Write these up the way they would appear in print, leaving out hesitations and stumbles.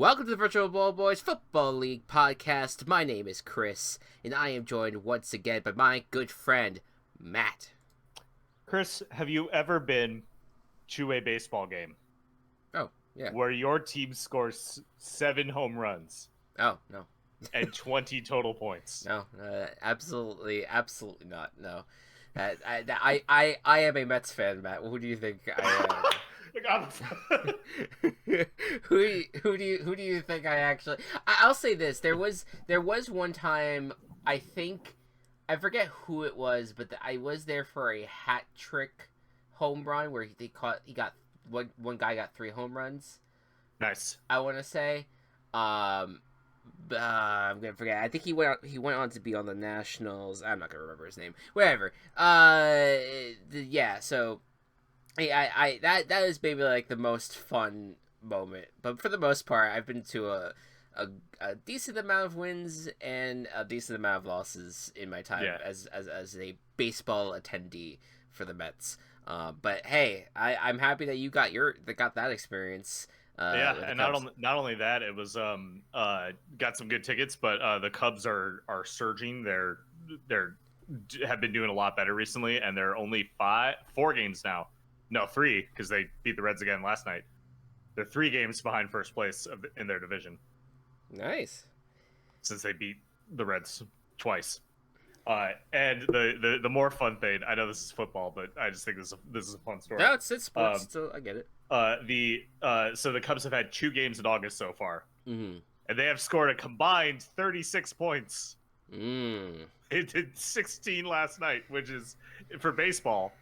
Welcome to the Virtual Ball Boys Football League podcast. My name is Chris, and I am joined once again by my good friend, Matt. Chris, have you ever been to a baseball game? Oh, yeah. Where your team scores 7 home runs? Oh, no. And 20 total points? No, absolutely not. No. I am a Mets fan, Matt. Who do you think I am? Who do you think I actually? I'll say this: there was one time, I think, I forget who it was, but I was there for a hat trick home run where one guy got 3 home runs. Nice. I want to say, I'm gonna forget. I think he went on to be on the Nationals. I'm not gonna remember his name. Whatever. Yeah. So. That is maybe like the most fun moment, but for the most part, I've been to a decent amount of wins and a decent amount of losses in my time as a baseball attendee for the Mets. But hey, I'm happy that you got that experience. And not only that, it was got some good tickets, but the Cubs are surging. They're have been doing a lot better recently, and they're only 4 games now. No, 3, because they beat the Reds again last night. They're 3 games behind first place in their division. Nice. Since they beat the Reds twice. And the more fun thing, I know this is football, but I just think this is a fun story. No, it's sports, so I get it. So the Cubs have had 2 games in August so far. Mm-hmm. And they have scored a combined 36 points. They did 16 last night, which is, for baseball,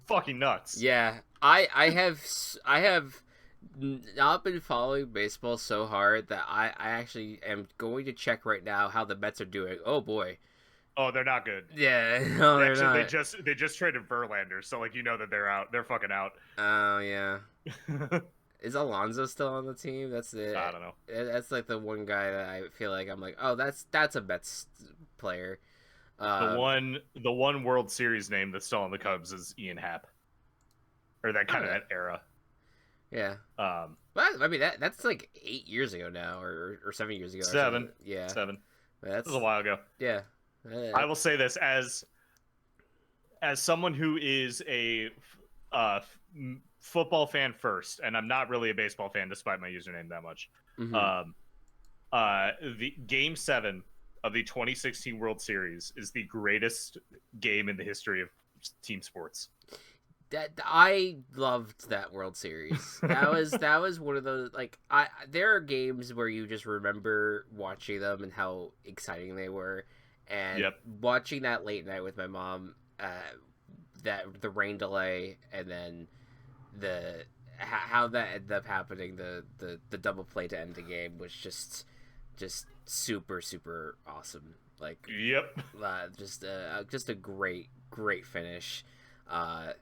fucking nuts. Yeah, I have not been following baseball so hard that I actually am going to check right now how the Mets are doing. Oh boy. Oh, they're not good. Yeah, no, they're not. They just traded Verlander, so like that they're out. They're fucking out. Oh yeah. Is Alonso still on the team? That's it. I don't know. That's like the one guy that I feel like I'm like, oh, that's a Mets player. The one World Series name that's still on the Cubs is Ian Happ, or that kind of that era. Yeah. Well, I mean that's like 8 years ago now, or 7 years ago. 7. Yeah. 7. That was a while ago. Yeah. I will say this as someone who is a football fan first, and I'm not really a baseball fan despite my username that much. Mm-hmm. The Game 7 of the 2016 World Series is the greatest game in the history of team sports. That I loved that World Series. That was one of those, like, there are games where you just remember watching them and how exciting they were, and watching that late night with my mom, that the rain delay, and then how that ended up happening, the double play to end the game was just super super awesome. Like, just a great finish. And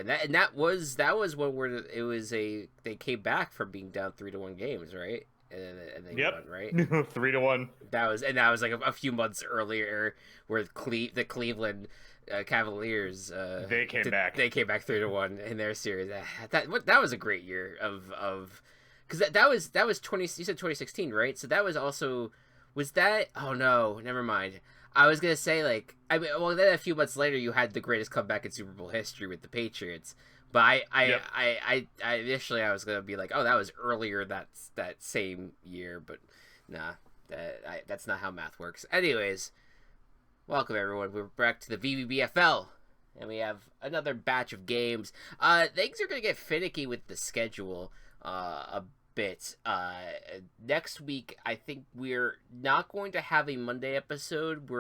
that was one where they came back from being down 3-1 games, right? And they won, right? 3-1. That was like a few months earlier, where the Cleveland Cavaliers they came back 3-1 in their series. That was a great year of because that was 20. You said 2016, right? So that was also that. Oh no, never mind. I was gonna say, like, I mean, well, then a few months later, you had the greatest comeback in Super Bowl history with the Patriots. But I initially I was gonna be like, oh, that was earlier that same year, but nah, that's not how math works. Anyways, welcome everyone. We're back to the VBBFL, and we have another batch of games. Things are gonna get finicky with the schedule a bit. Next week, I think we're not going to have a Monday episode.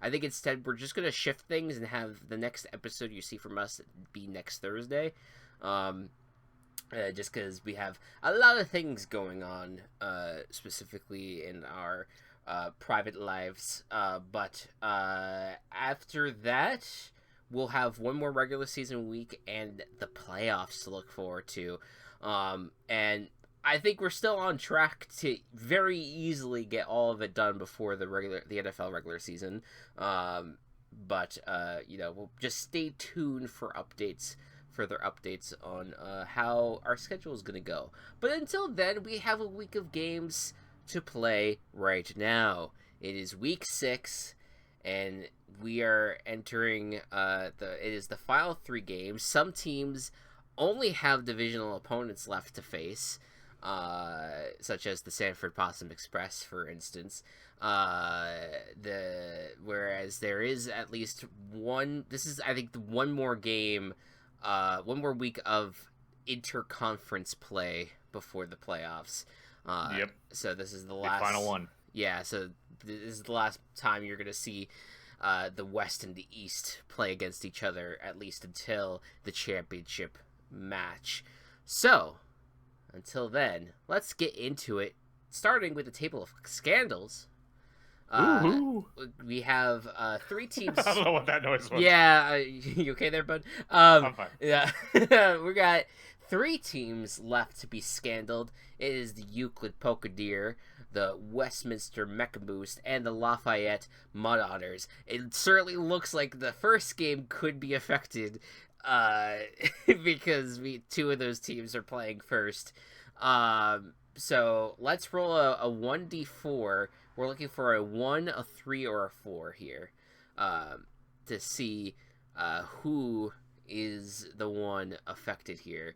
I think instead we're just going to shift things and have the next episode you see from us be next Thursday. Just because we have a lot of things going on, specifically in our private lives. But after that, we'll have one more regular season week and the playoffs to look forward to. And I think we're still on track to very easily get all of it done before the NFL regular season. But we'll just stay tuned for updates for further updates on how our schedule is going to go. But until then, we have a week of games to play right now. It is week 6, and we are entering it is the final 3 games. Some teams only have divisional opponents left to face, such as the Sanford Possum Express, for instance. Whereas there is at least one. This is, I think, one more game, one more week of interconference play before the playoffs. Yep. So this is the final one. Yeah. So this is the last time you're gonna see the West and the East play against each other, at least until the championship match. So until then, let's get into it. Starting with the table of scandals. We have 3 teams. I don't know what that noise was. Yeah, you okay there, bud? I'm fine. Yeah, we got 3 teams left to be scandaled. It is the Euclid Polka Deer, the Westminster Mecha Boost, and the Lafayette Mud Otters. It certainly looks like the first game could be affected, because 2 of those teams are playing first. So let's roll a 1d4. We're looking for a 1, a 3, or a 4 here, to see who is the one affected here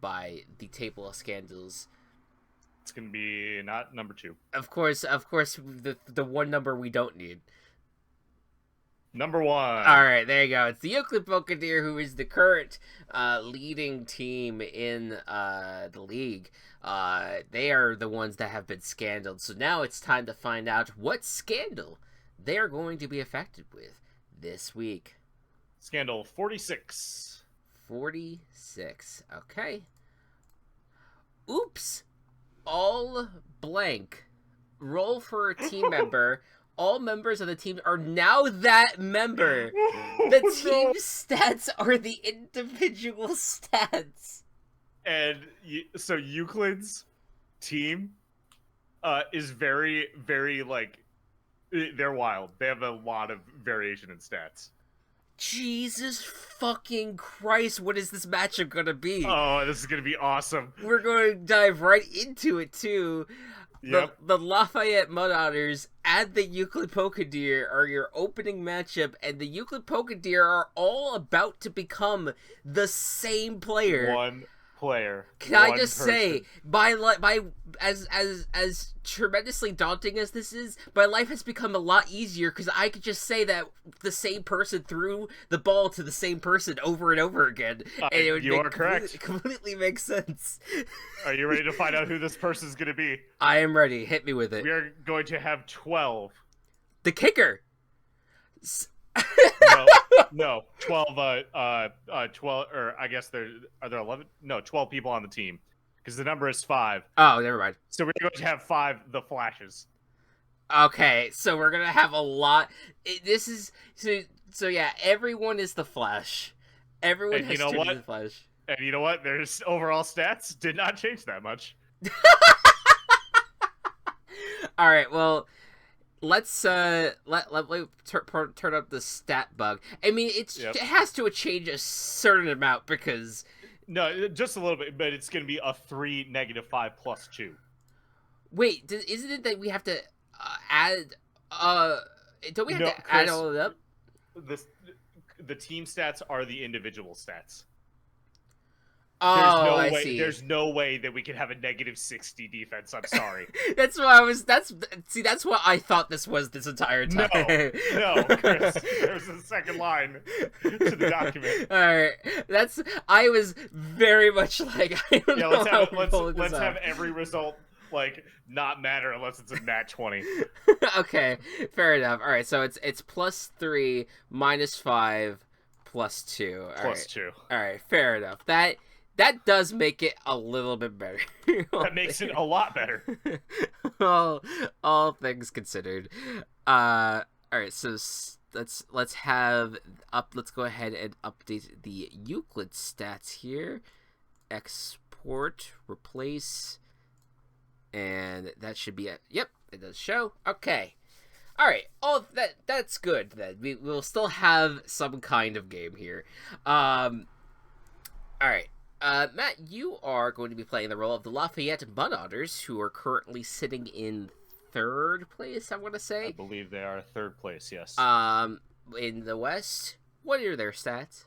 by the table of scandals. It's gonna be not number 2. Of course, the one number we don't need. Number 1. All right, there you go. It's the Euclid Polka Deer, who is the current leading team in the league. They are the ones that have been scandaled. So now it's time to find out what scandal they are going to be affected with this week. Scandal 46. 46. Okay. Oops. All blank. Roll for a team member. All members of the team are now that member. The team stats are the individual stats. And so Euclid's team is very, very, like, they're wild. They have a lot of variation in stats. Jesus fucking Christ, what is this matchup gonna be? Oh, this is gonna be awesome. We're going to dive right into it, too. Yep. The Lafayette Mud Otters and the Euclid Polka Deer are your opening matchup, and the Euclid Polka Deer are all about to become the same player. One player. Can I just say, as tremendously daunting as this is, my life has become a lot easier because I could just say that the same person threw the ball to the same person over and over again, and it would correct. Completely make sense. Are you ready to find out who this person's going to be? I am ready. Hit me with it. We are going to have 12. The kicker. No, 12, 12, or I guess are there 11? No, 12 people on the team, because the number is 5. Oh, never mind. So we're going to have 5 the Flashes. Okay, so we're going to have a lot. So yeah, everyone is the Flash. Everyone has to be the Flash. And you know what? Their overall stats did not change that much. All right, well, let's turn up the stat bug. I mean, it has to change a certain amount because no, just a little bit, but it's going to be a 3, -5, +2. Wait, isn't it that we have to add? Don't we have to add all of it up? The team stats are the individual stats. Oh, I see. There's no way that we can have a -60 defense. I'm sorry. That's what I thought this was this entire time. No, Chris. There's a second line to the document. All right, I was very much like, I don't know how let's have every result like not matter unless it's a nat 20. Okay, fair enough. All right, so it's +3, -5, +2. +2. All right, fair enough. That does make it a little bit better. That makes it a lot better. all things considered. All right, so let's go ahead and update the Euclid stats here. Export, replace, and that should be it. Yep, it does show. Okay. All right. That's good then. We'll still have some kind of game here. All right. Matt, you are going to be playing the role of the Lafayette Mud Otters, who are currently sitting in third place, I want to I say. believe they are third place, yes. In the West. What are their stats?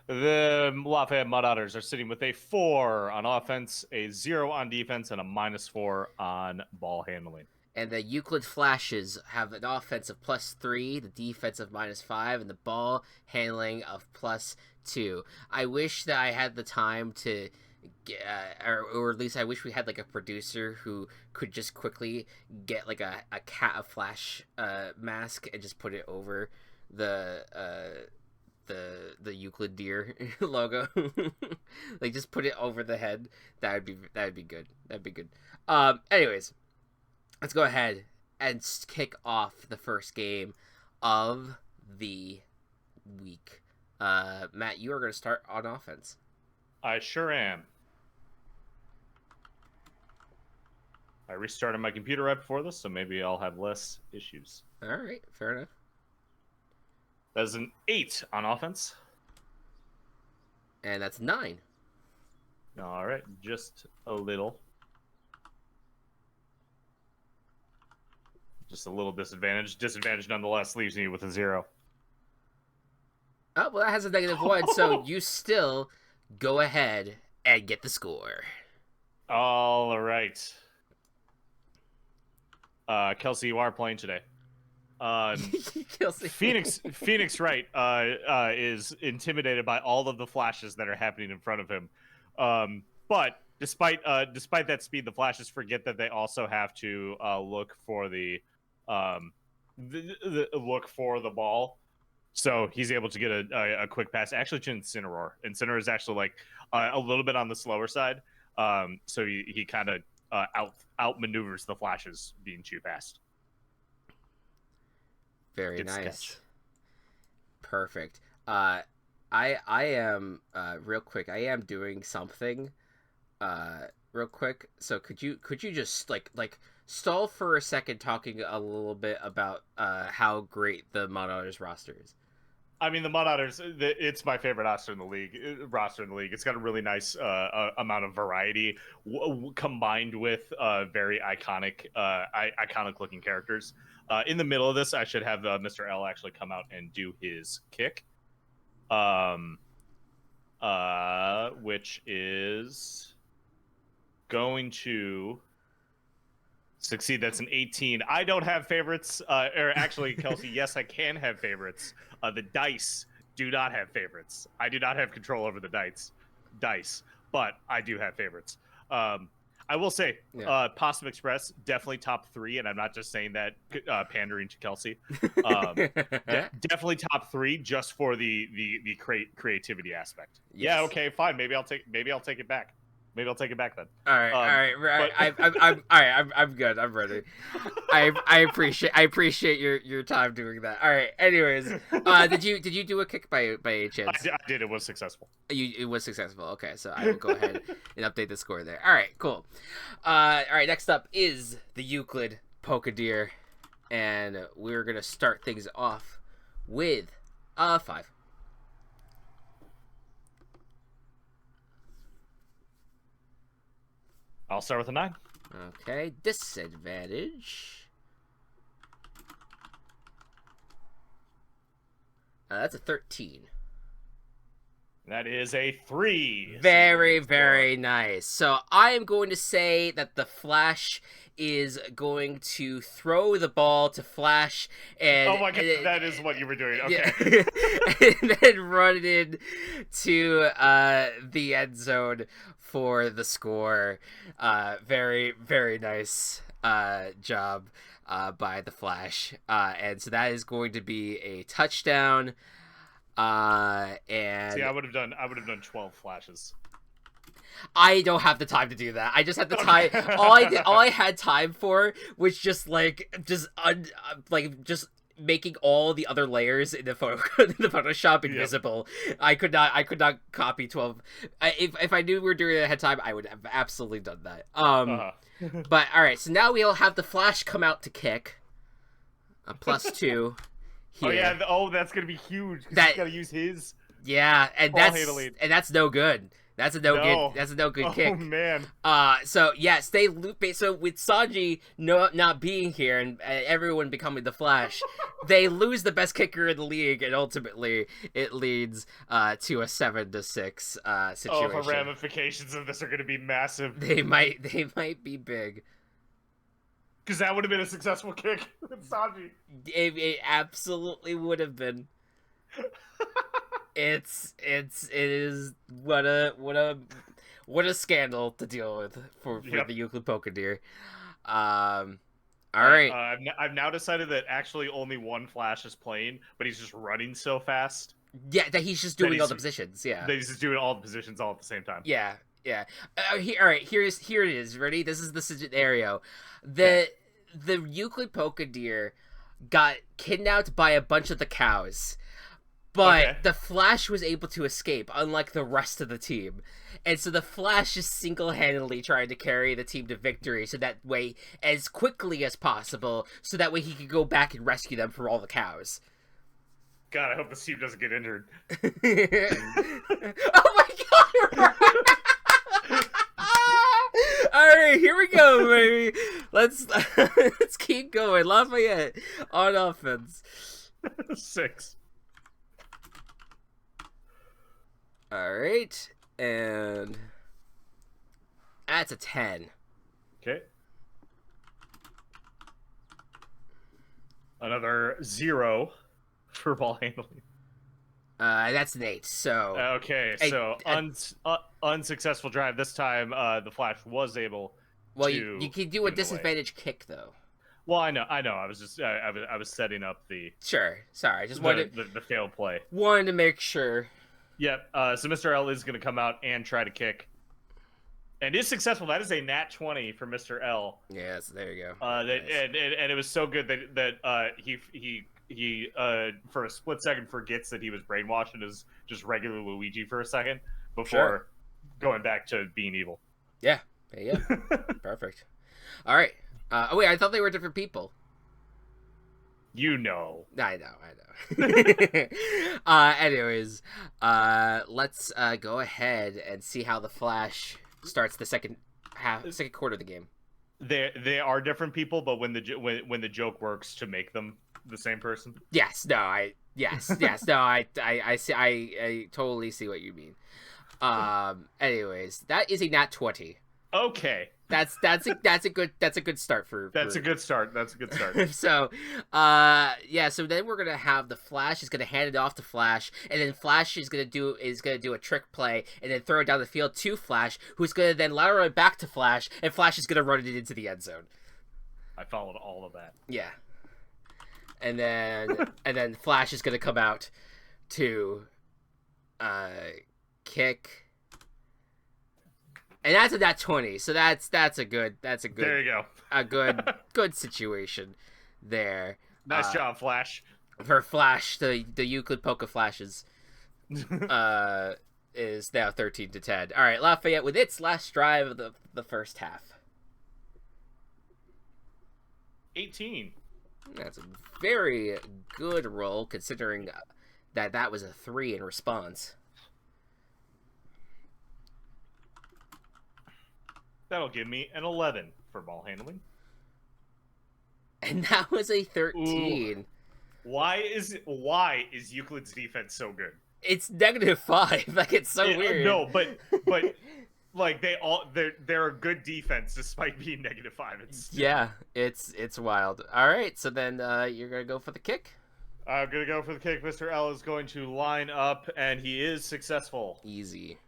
The Lafayette Mud Otters are sitting with a 4 on offense, a 0 on defense, and a -4 on ball handling. And the Euclid Flashes have an offense of +3, the defense of -5, and the ball handling of +2. I wish that I had the time to, or at least I wish we had like a producer who could just quickly get like a Flash mask and just put it over the Euclid deer logo. Like just put it over the head. That would be good. That'd be good. Anyways. Let's go ahead and kick off the first game of the week. Matt, you are going to start on offense. I sure am. I restarted my computer right before this, so maybe I'll have less issues. All right, fair enough. That's an 8 on offense. And that's 9. All right, just a little. Just a little disadvantage. Disadvantage nonetheless leaves me with a 0. Oh, well, that has a -1, so you still go ahead and get the score. All right. Kelsey, you are playing today. Kelsey. Phoenix Wright is intimidated by all of the flashes that are happening in front of him. But despite that speed, the flashes forget that they also have to look for the look for the ball. So he's able to get a quick pass actually to Incineroar. Incineroar is actually like a little bit on the slower side. So he kind of outmaneuvers the flashes being too fast. Very Good nice. sketch. Perfect. I am real quick. I am doing something real quick. So could you just like stall for a second talking a little bit about how great the Mud Otters roster is? I mean, the Mud Otters, it's my favorite roster in the league. It's got a really nice amount of variety combined with very iconic looking characters. In the middle of this, I should have Mr. L actually come out and do his kick, which is going to succeed. That's an 18. I don't have favorites. Or actually, Kelsey, yes, I can have favorites. The dice do not have favorites. I do not have control over the dice, but I do have favorites. I will say, Possum Express, definitely top 3, and I'm not just saying that pandering to Kelsey. Definitely top 3 just for the creativity aspect. Yes. Yeah, okay, fine. Maybe I'll take it back. Maybe I'll take it back then. All right. I'm good. I'm ready. I appreciate your time doing that. All right. Anyways, did you do a kick by any chance? I did. It was successful. It was successful. Okay, so I will go ahead and update the score there. All right. Cool. All right. Next up is the Euclid Polka Deer, and we're gonna start things off with 5. I'll start with a 9. Okay, disadvantage. That's a 13. That is a 3. Very, very nice. So I am going to say that the Flash is going to throw the ball to Flash and... Oh my god, that is what you were doing. Okay. Yeah, and then run it in to the end zone for the score. Very, very nice job by the Flash. And so that is going to be a touchdown. And see, I would have done 12 flashes. I don't have the time to do that. I just had the time. All I had time for was just making all the other layers in the Photoshop invisible. Yeah. I could not copy 12. If I knew we were doing it ahead of time, I would have absolutely done that. But all right, so now we'll have the Flash come out to kick. A +2. Here. Oh yeah. Oh, that's gonna be huge. He's gotta use his. Yeah, and Ball handling. that's no good. That's a no good kick. Oh man. So yes, so with Sanji not being here and everyone becoming the Flash, they lose the best kicker in the league, and ultimately it leads to a 7-6 situation. Oh, the ramifications of this are going to be massive. They might be big. Because that would have been a successful kick with Sanji. It absolutely would have been. It is what a scandal to deal with for the Euclid Polka Deer. All right. I've now decided that actually only one Flash is playing, but he's just running so fast. Yeah, that he's just doing all the positions. Yeah, that he's just doing all the positions all at the same time. Yeah. All right. Here it is. Ready? This is the scenario. The Euclid Polka Deer got kidnapped by a bunch of the cows. But the Flash was able to escape, unlike the rest of the team. And so the Flash is single-handedly trying to carry the team to victory, so that way, as quickly as possible, so that way he could go back and rescue them from all the cows. God, I hope the team doesn't get injured. Oh my god! Alright, here we go, baby. Let's keep going. Lafayette on offense. 6. Alright, and that's a 10. Okay. Another 0 for ball handling. That's an 8, so... Okay, so unsuccessful drive. This time, the Flash was able to... you can do a disadvantage kick, though. Well, I know. I was just... I was setting up the... Sure. Sorry, I just wanted... The failed play. Wanted to make sure... Yep. So Mr. L is going to come out and try to kick, and is successful. That is a nat 20 for Mr. L. Yes, there you go. Nice. and it was so good that he for a split second forgets that he was brainwashed and is just regular Luigi for a second before going back to being evil. Yeah. Perfect. All right. Oh wait, I thought they were different people. You know. I know. Anyways, let's go ahead and see how the Flash starts the second quarter of the game. They are different people, but when the joke works to make them the same person. Yes. No. I see. I totally see what you mean. Anyways, that is a nat 20. Okay. That's a good start for. That's a good start. So, so then we're gonna have the Flash is gonna hand it off to Flash, and then Flash is gonna do a trick play, and then throw it down the field to Flash, who's gonna then lateral it back to Flash, and Flash is gonna run it into the end zone. I followed all of that. Yeah, and then Flash is gonna come out to kick. And that's a nat 20, so that's a good. There you go. A good situation there. Nice job, Flash. For Flash, the Euclid Polka Flashes is now 13-10. All right, Lafayette with its last drive of the first half. 18. That's a very good roll considering that was a 3 in response. That'll give me an 11 for ball handling. And that was a 13. Ooh. Why is Euclid's defense so good? It's -5. Like, it's so weird. No, but like they're a good defense despite being -5. It's wild. All right, so then you're gonna go for the kick. I'm gonna go for the kick. Mr. L is going to line up, and he is successful. Easy.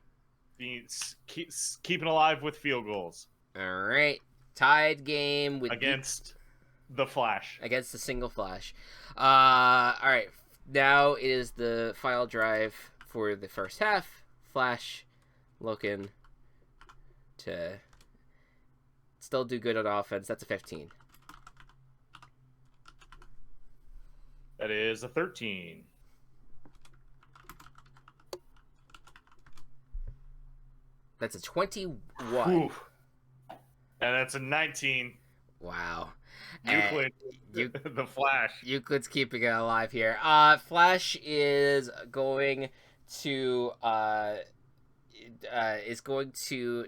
Keeping alive with field goals. All right, tied game with against the Flash. Against the single Flash. All right, now it is the final drive for the first half. Flash looking to still do good on offense. That's a 15. That is a 13. That's a 21. Oof. And that's a 19. Wow. Euclid, the Flash. Euclid's keeping it alive here. Flash is going to is going to.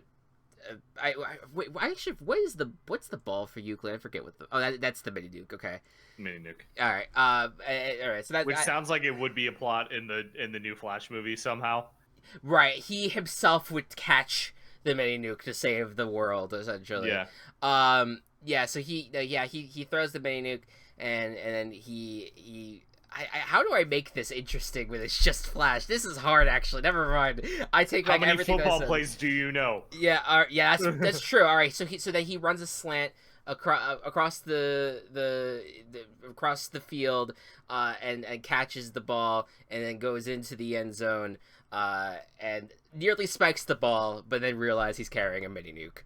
Wait, actually, what's the ball for Euclid? I forget what that's the mini nuke. Okay, mini nuke. All right, all right. So that which sounds like it would be a plot in the new Flash movie somehow. Right, he himself would catch the mini nuke to save the world, essentially. Yeah. Yeah. So he throws the mini nuke, and then he. How do I make this interesting when it's just Flash? This is hard, actually. Never mind. I take back everything I said. How many football plays do you know? Yeah, that's true. All right, so then he runs a slant across the field, and catches the ball, and then goes into the end zone, and nearly spikes the ball, but then realizes he's carrying a mini nuke,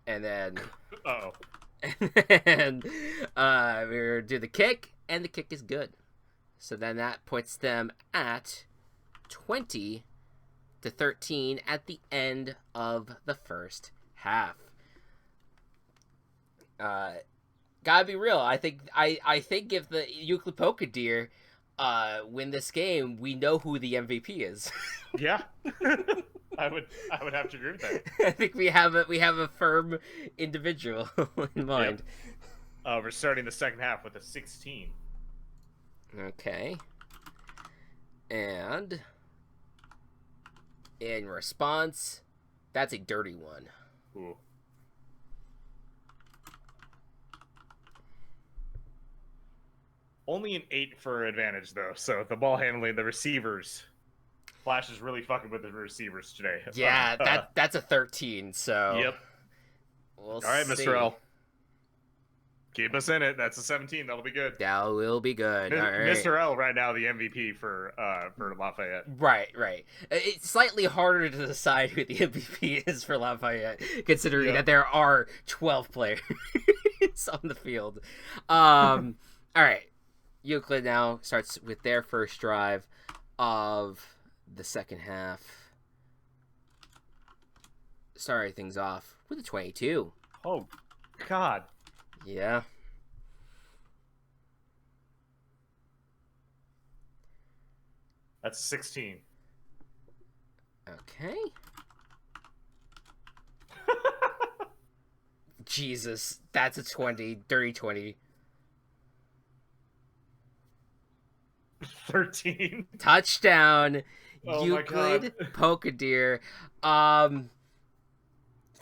and then and we do the kick. And the kick is good. So then that puts them at 20-13 at the end of the first half. Gotta be real. I think if the Euclid Polka Deer win this game, we know who the MVP is. Yeah. I would have to agree with that. I think we have a firm individual in mind. Yep. We're starting the second half with a 16. Okay. And in response, that's a dirty one. Ooh. Only an 8 for advantage, though. So the ball handling, the receivers. Flash is really fucking with the receivers today. Yeah, that's a 13, so... Yep. We'll All right, see. Mr. L. Keep us in it. That's a 17. That'll be good. That will be good. All right. Mr. L right now the MVP for Lafayette. Right. It's slightly harder to decide who the MVP is for Lafayette, considering that there are 12 players on the field. All right. Euclid now starts with their first drive of the second half. Starting things off with a 22. Oh, God. Yeah. That's 16. Okay. Jesus, that's a 20. Dirty 20. 13. Touchdown. Oh Euclid Polka Deer.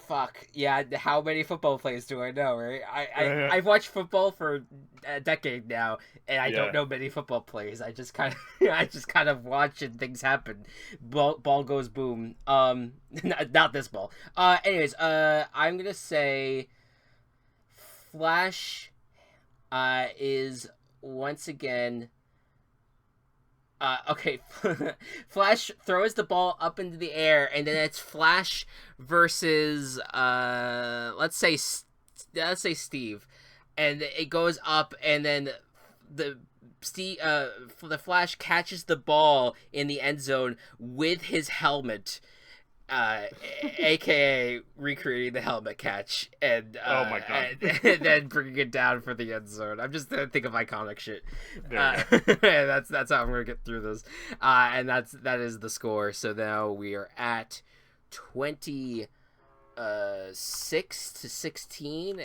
Fuck. Yeah, how many football plays do I know, right? I've watched football for a decade now, and I don't know many football plays. I just kind of watch and things happen. Ball goes boom. Not this ball. Anyways, I'm gonna say Flash is once again okay, Flash throws the ball up into the air, and then it's Flash versus let's say Steve, and it goes up, and then the Flash catches the ball in the end zone with his helmet. AKA recreating the helmet catch, and oh my God, and then bringing it down for the end zone. I'm just thinking of iconic shit. That's how I'm gonna get through this, and that is the score. So now we are at 26-16,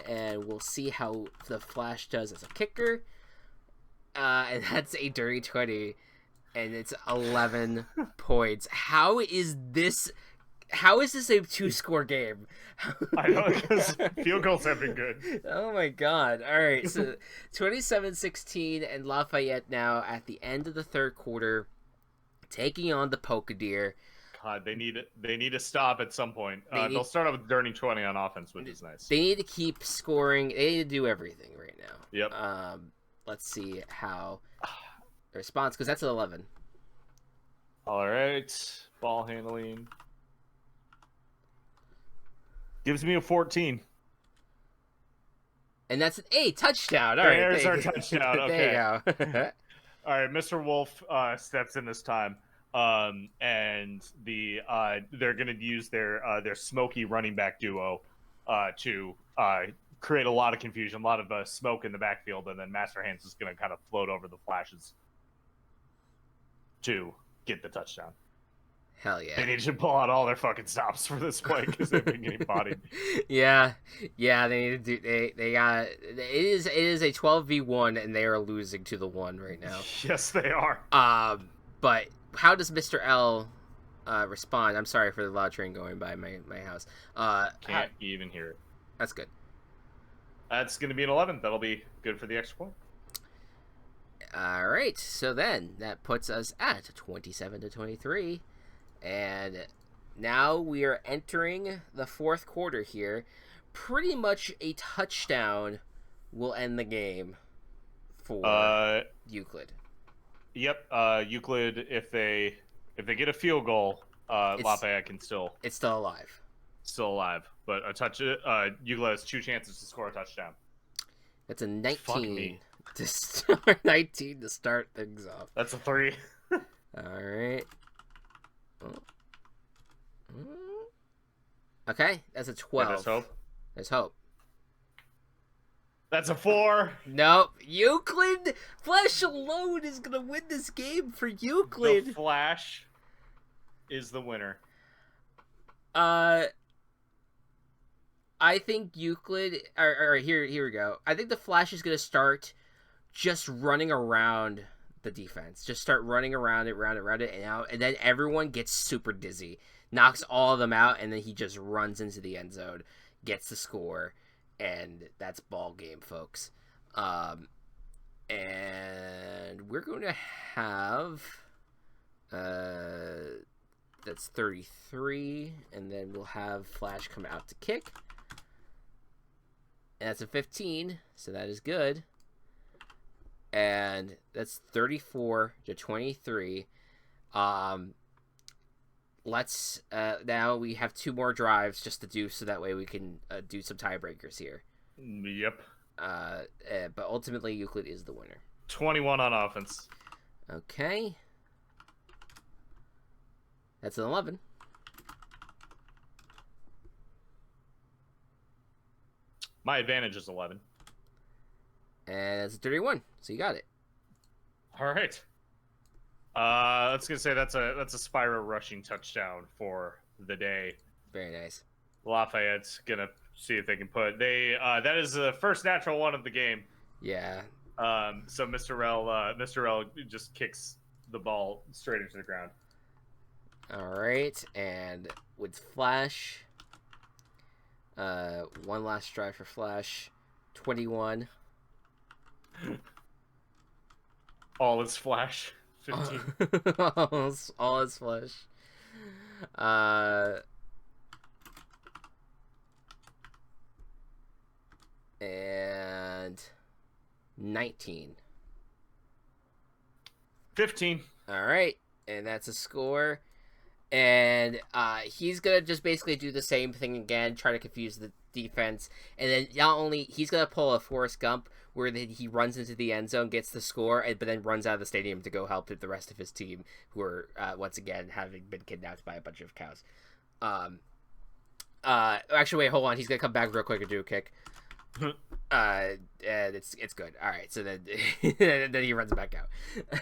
and we'll see how the Flash does as a kicker. And that's a dirty 20, and it's 11 points. How is this a 2-score game? I know, because field goals have been good. Oh my God. All right, so 27-16, and Lafayette now at the end of the third quarter taking on the Polka Deer. God, they need to stop at some point. They'll start out with dirty 20 on offense, which is nice. They need to keep scoring. They need to do everything right now. Yep. Let's see how the response, because that's an 11. All right, ball handling. Gives me a 14. And that's an 8 touchdown. All right, there's our touchdown. Okay. There you go. All right, Mr. Wolf steps in this time, and they're going to use their smoky running back duo to create a lot of confusion, a lot of smoke in the backfield, and then Master Hands is going to kind of float over the Flashes. to get the touchdown. Hell yeah. They need to pull out all their fucking stops for this play because they've been getting bodied. Yeah, they need to do. They got. It is a 12v1, and they are losing to the 1 right now. Yes, they are. But how does Mr. L respond? I'm sorry for the loud train going by my house. Can't even hear it. That's good. That's going to be an 11. That'll be good for the extra point. All right, so then that puts us at 27-23, and now we are entering the fourth quarter here. Pretty much a touchdown will end the game for Euclid. Yep, Euclid. If they get a field goal, Lafayette can still. It's still alive. Still alive, but Euclid has 2 chances to score a touchdown. That's a 19 to start. 19 to start things off. That's a 3. All right. Okay, that's a 12. Yeah, there's hope. There's hope. That's a 4. Nope. Euclid Flash alone is gonna win this game for Euclid. The Flash is the winner. I think Euclid. Or here we go. I think the Flash is gonna start just running around the defense. Just start running around it, and out, and then everyone gets super dizzy, knocks all of them out, and then he just runs into the end zone, gets the score, and that's ball game, folks. And we're going to have that's 33, and then we'll have Flash come out to kick. And that's a 15, so that is good. And that's 34-23. Let's now we have 2 more drives just to do, so that way we can do some tiebreakers here. Yep. But ultimately, Euclid is the winner. 21 on offense. Okay. That's an 11. My advantage is 11. And that's a 31. So you got it. All right. Let's gonna say that's a Spyro rushing touchdown for the day. Very nice. Lafayette's gonna see if they can put that is the first natural one of the game. Yeah. So Mr. L just kicks the ball straight into the ground. All right, and with Flash, one last drive for Flash, 21. All is Flash. 15. all is Flash. And 19. 15. All right, and that's a score. And he's gonna just basically do the same thing again, try to confuse the defense, and then not only he's gonna pull a Forrest Gump where he runs into the end zone, gets the score, but then runs out of the stadium to go help the rest of his team, who are once again having been kidnapped by a bunch of cows. Actually, wait, hold on. He's gonna come back real quick and do a kick. And it's good. All right, so then then he runs back out,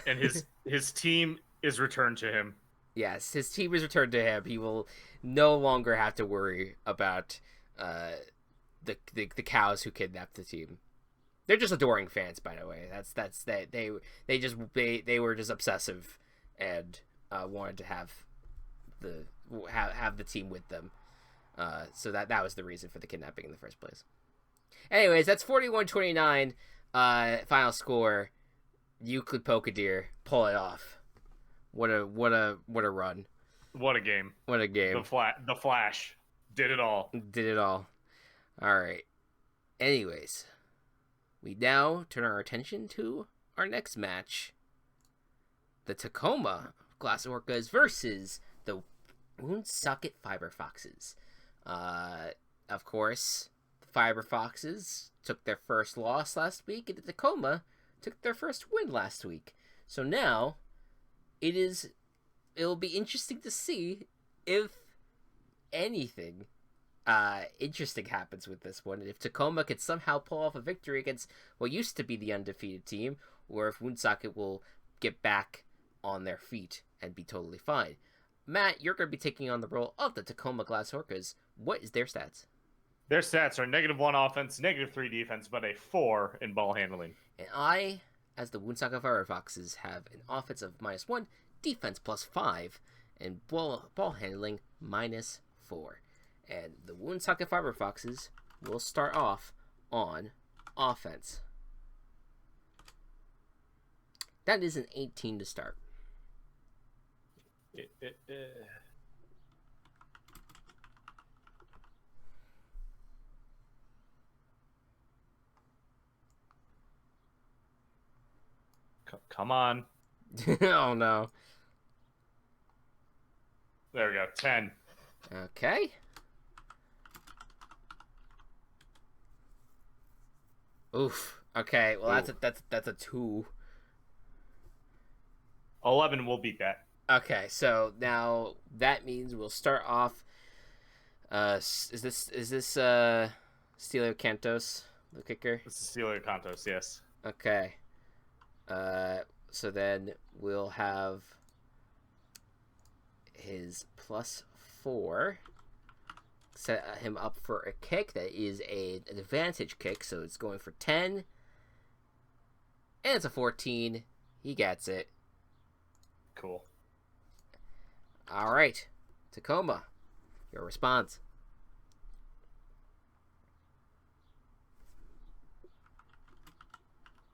and his team is returned to him. Yes, his team is returned to him. He will no longer have to worry about the cows who kidnapped the team. They're just adoring fans, by the way. That's they were just obsessive and wanted to have the team with them. So that was the reason for the kidnapping in the first place. Anyways, that's 41-29 final score. Euclid Polka Deer pull it off. What a run. What a game. What a game. The Flash did it all. Did it all. All right. Anyways, we now turn our attention to our next match. The Tacoma Glass Orcas versus the Woonsocket Fiberfoxes. Of course, the Fiberfoxes took their first loss last week, and the Tacoma took their first win last week. So now it'll be interesting to see if anything interesting happens with this one. If Tacoma could somehow pull off a victory against what used to be the undefeated team, or if Woonsocket will get back on their feet and be totally fine. Matt, you're going to be taking on the role of the Tacoma Glass Orcas. What is their stats? Their stats are -1 offense, -3 defense, but a 4 in ball handling. And I, as the Woonsocket Fiberfoxes, have an offense of -1, defense +5, and ball handling -4. And the Woonsocket Fiberfoxes will start off on offense. That is an 18 to start. Come on. Oh, no. There we go. 10. Okay. Oof. Okay. Well, that's a 2. 11 will beat that. Okay. So now that means we'll start off. Is this Steelio Cantos, the kicker? This is Steelio Cantos, yes. Okay. So then we'll have his +4. Set him up for a kick that is an advantage kick, so it's going for 10. And it's a 14. He gets it. Cool. All right. Tacoma, your response.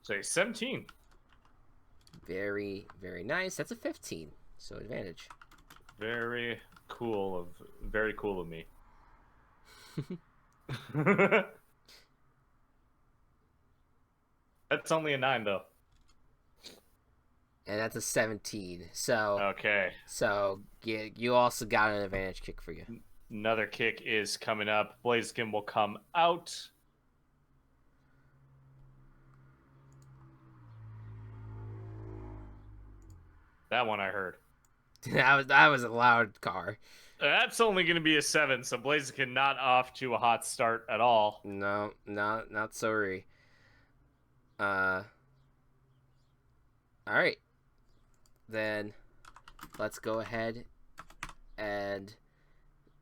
Say 17. Very, very nice. That's a 15, so advantage. Very cool of me. That's only a 9 though. And that's a 17. So okay. So you also got an advantage kick for you. Another kick is coming up. Blaziken will come out. That one I heard. that was a loud car. That's only going to be a 7, so Blaziken not off to a hot start at all. No, not sorry. All right. Then let's go ahead and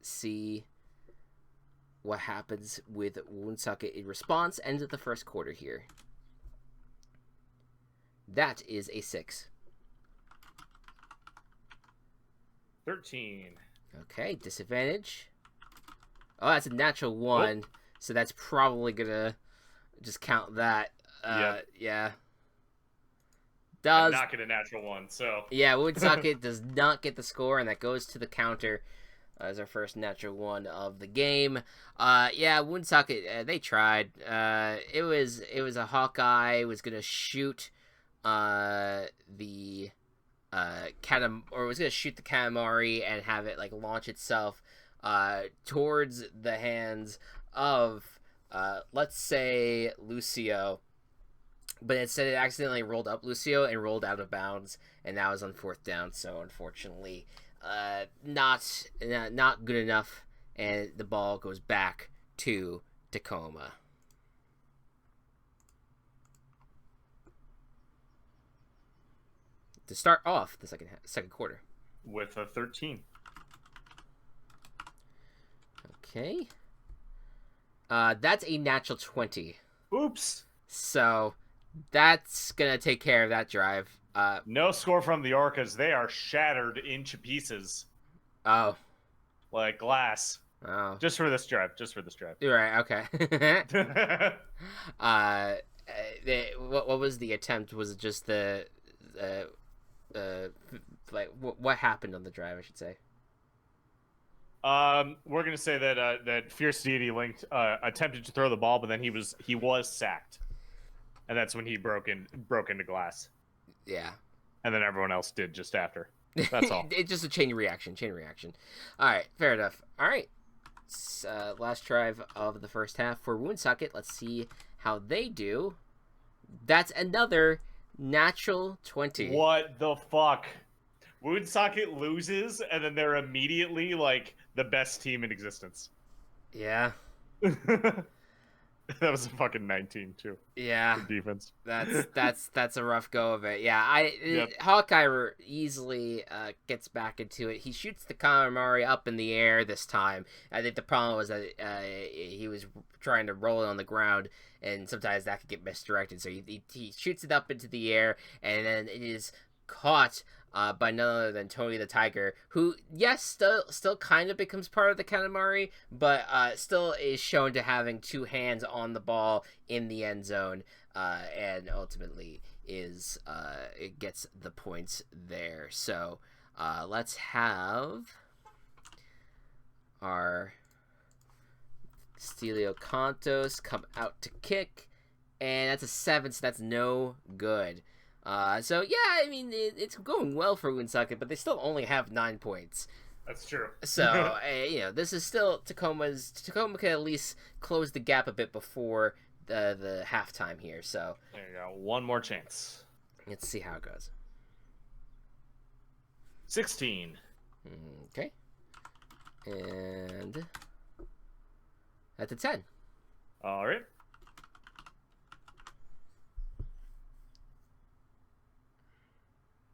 see what happens with Woonsocket in response. End of the first quarter here. That is a 6. 13. Okay, disadvantage. Oh, that's a natural 1, so that's probably gonna just count that. Yep. Yeah. Does not get a natural 1, so yeah, Woonsocket does not get the score, and that goes to the counter as our first natural 1 of the game. Yeah, Woonsocket, they tried. It was a Hawkeye was gonna shoot the was gonna shoot the Katamari and have it like launch itself towards the hands of let's say Lucio, but instead it accidentally rolled up Lucio and rolled out of bounds, and that was on 4th down. So unfortunately, not good enough, and the ball goes back to Tacoma. To start off the second quarter with a 13. Okay. That's a natural 20. Oops. So that's gonna take care of that drive. No score from the Orcas. They are shattered into pieces. Oh. Like glass. Oh. Just for this drive. You're right. Okay. What was the attempt? Was it just the what happened on the drive, I should say? We're gonna say that that Fierce Deity Linked attempted to throw the ball, but then he was sacked, and that's when he broke into glass. Yeah, and then everyone else did just after. That's all. It's just a chain reaction. All right, fair enough. All right, last drive of the first half for Woonsocket. Let's see how they do. That's another natural 20. What the fuck? Woonsocket loses, and then they're immediately like the best team in existence. Yeah. That was a fucking 19 too. Yeah, For defense. that's a rough go of it. Yeah, Yep. Hawkeye easily gets back into it. He shoots the calamari up in the air this time. I think the problem was that he was trying to roll it on the ground, and sometimes that could get misdirected. So he shoots it up into the air, and then it is caught by none other than Tony the Tiger, who, yes, still kind of becomes part of the calamari, but still is shown to having two hands on the ball in the end zone, and ultimately it gets the points there. So let's have our Stelio Cantos come out to kick, and that's a 7, so that's no good. So yeah, I mean it's going well for Woonsocket, but they still only have 9 points. That's true. So this is still Tacoma can at least close the gap a bit before the halftime here. So there you go, one more chance. Let's see how it goes. 16. Okay, and that's a 10. All right.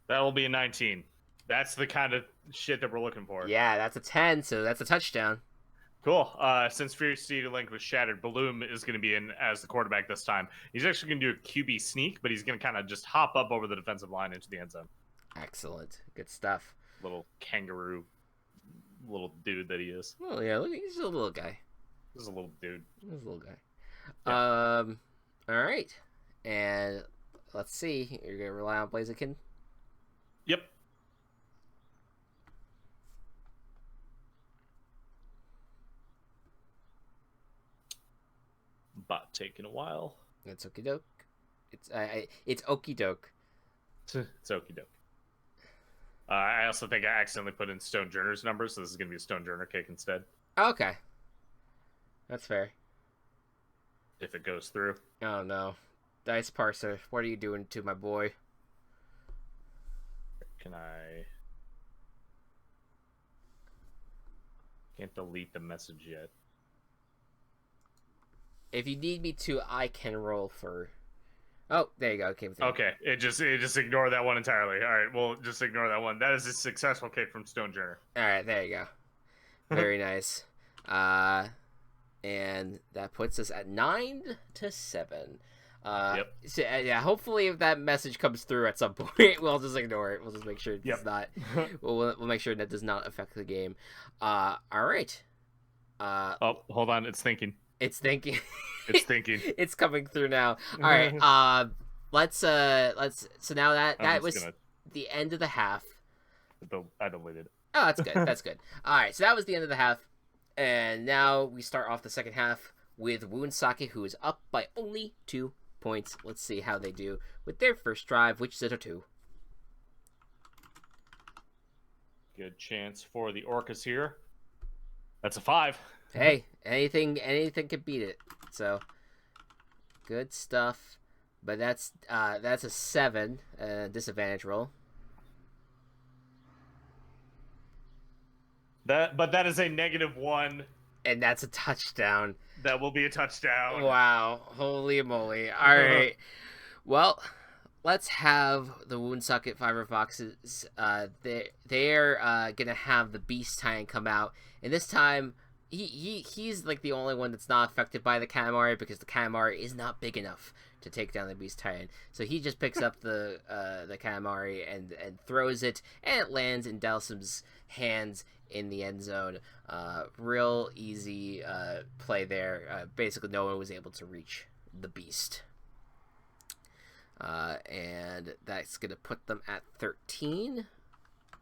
That'll be a 19. That's the kind of shit that we're looking for. Yeah, that's a 10, so that's a touchdown. Cool. Since Fury City Link was shattered, Bloom is going to be in as the quarterback this time. He's actually going to do a QB sneak, but he's going to kind of just hop up over the defensive line into the end zone. Excellent. Good stuff. Little kangaroo, little dude that he is. Oh, yeah, look, he's a little guy. He's a little dude. He's a little guy. Yeah. All right. And let's see. You're going to rely on Blaziken? Yep. Bot taking a while. It's okie doke. It's okie doke. It's okie doke. I also think I accidentally put in Stone Journer's number, so this is going to be a Stone Journer kick instead. Okay. That's fair. If it goes through. Oh, no. Dice Parser, what are you doing to my boy? Can I... Can't delete the message yet. If you need me to, I can roll for... Oh, there you go. It came through. Okay, it just ignore that one entirely. All right, we'll just ignore that one. That is a successful kick from Stone Journer. All right, there you go. Very nice. And that puts us at 9-7. Yep. So, yeah, hopefully if that message comes through at some point, we'll just ignore it. We'll just make sure it does not. We'll make sure that does not affect the game. All right. Oh, hold on, it's thinking. It's thinking. It's thinking. It's coming through now. All right. Let's. So now that was the end of the half. I deleted it. Oh, that's good. That's good. All right. So that was the end of the half, and now we start off the second half with Woonsocket, who is up by only 2 points. Let's see how they do with their first drive, which is a 2. Good chance for the Orcas here. That's a 5. Hey, anything can beat it. So good stuff. But that's a 7 disadvantage roll. That is a -1. And that's a touchdown. That will be a touchdown. Wow. Holy moly. All right. Well, let's have the Woonsocket Fiberfoxes. They're going to have the Beast Titan come out. And this time, he's like the only one that's not affected by the Katamari because the Katamari is not big enough to take down the Beast Titan. So he just picks up the Katamari and throws it, and it lands in Dalsum's hands in the end zone. Real easy play there. Basically, no one was able to reach the Beast. And that's going to put them at 13.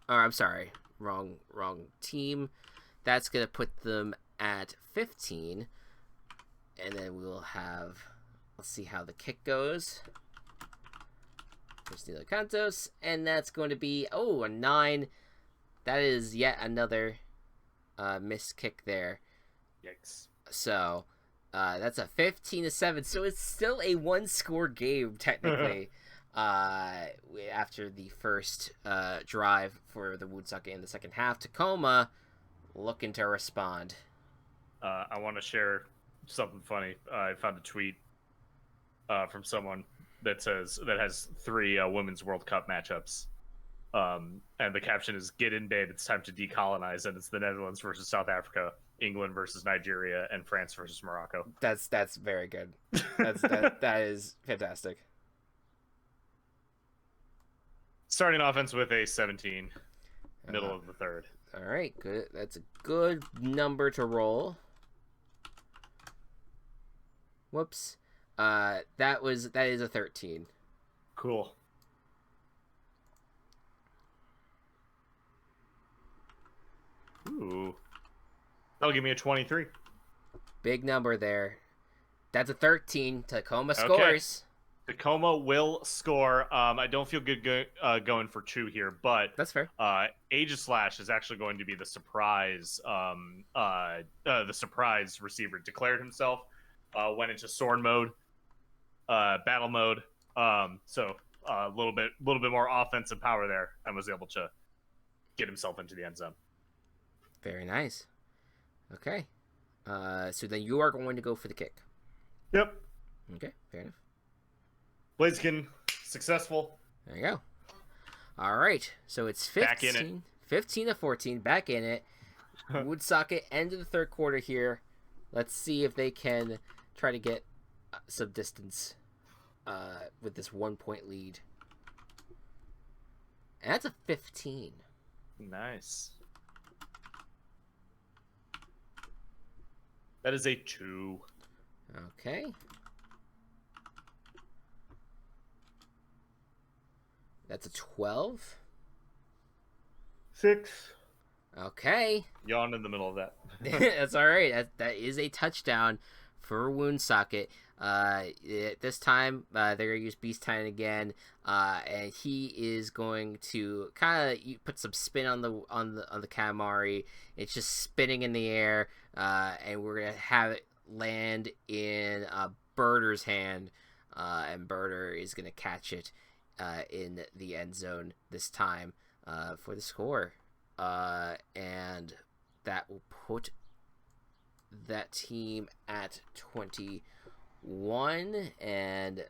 Or, I'm sorry, wrong team. That's going to put them at 15. And then we'll have... Let's see how the kick goes. Christina Cantos. And that's going to be... Oh, a 9. That is yet another missed kick there. Yikes. So, that's a 15-7. So it's still a one-score game, technically, after the first drive for the Woonsocket in the second half. Tacoma looking to respond. I want to share something funny. I found a tweet from someone that has 3 Women's World Cup matchups. And the caption is "Get in, babe. It's time to decolonize." And it's the Netherlands versus South Africa, England versus Nigeria, and France versus Morocco. That's very good. That is fantastic. Starting offense with a 17, middle of the third. All right, good. That's a good number to roll. Whoops. That is a 13. Cool. Ooh. That'll give me a 23. Big number there. That's a 13. Tacoma scores. Tacoma will score. I don't feel good going for 2 here, but that's fair. Aegislash is actually going to be the surprise. The surprise receiver declared himself. Went into Soren mode, battle mode. So a little bit more offensive power there, and was able to get himself into the end zone. Very nice. Okay. So then you are going to go for the kick. Yep. Okay, fair enough. Blaziken, successful. There you go. All right. So it's 15, back in it. 15 to 14, back in it. Woonsocket, end of the third quarter here. Let's see if they can try to get some distance with this 1-point lead. And that's a 15. Nice. That is a 2. Okay. That's a 12. 6. Okay. Yawn in the middle of that. That's all right. That is a touchdown for Woonsocket. This time they're gonna use Beast Titan again, and he is going to kind of put some spin on the Katamari. It's just spinning in the air, and we're gonna have it land in Birder's hand, and Birder is gonna catch it in the end zone this time for the score, and that will put that team at 21, and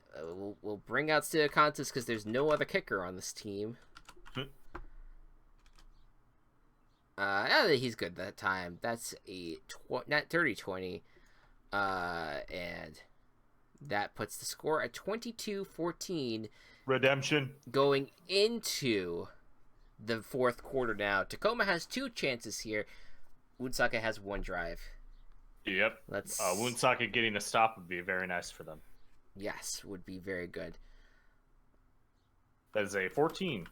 we'll bring out State of Contest because there's no other kicker on this team. He's good that time. That's a not 30-20, and that puts the score at 22-14. Redemption. Going into the fourth quarter now. Tacoma has 2 chances here. Woonsocket has 1 drive. Yep. Woonsocket getting a stop would be very nice for them. Yes, would be very good. That is a 14.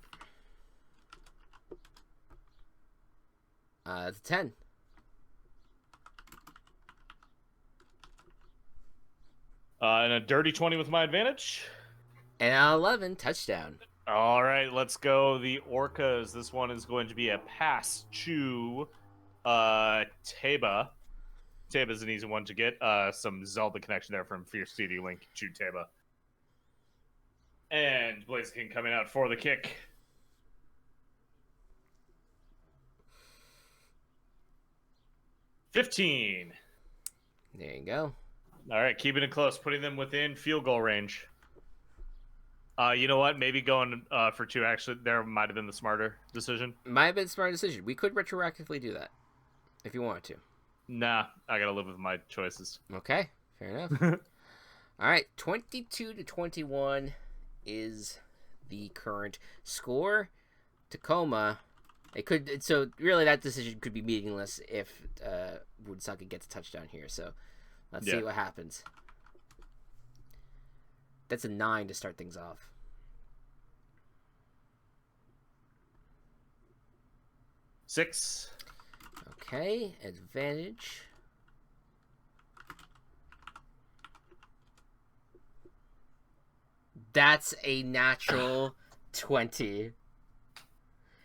It's a 10. And a dirty 20 with my advantage. And an 11, touchdown. All right, let's go. The Orcas. This one is going to be a pass to Teba. Teba's an easy one to get. Some Zelda connection there from Fierce CD Link to Teba. And Blaziken coming out for the kick. $15. There you go. All right, keeping it close, putting them within field goal range. You know what? Maybe going for 2. Actually, there might have been the smarter decision. Might have been a smart decision. We could retroactively do that if you wanted to. Nah, I gotta live with my choices. Okay, fair enough. All right, 22-21 is the current score. Tacoma, so really that decision could be meaningless if Woonsocket gets a touchdown here. So let's see what happens. That's a 9 to start things off. $6. Okay, advantage. That's a natural 20.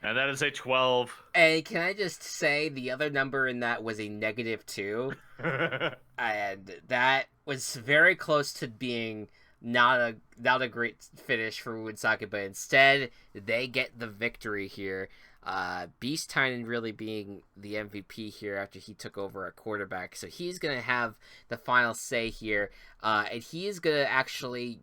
And that is a 12. And can I just say the other number in that was a -2? And that was very close to being not a great finish for Woonsocket, but instead they get the victory here. Beastinen really being the MVP here after he took over at quarterback. So he's going to have the final say here. And he is going to actually,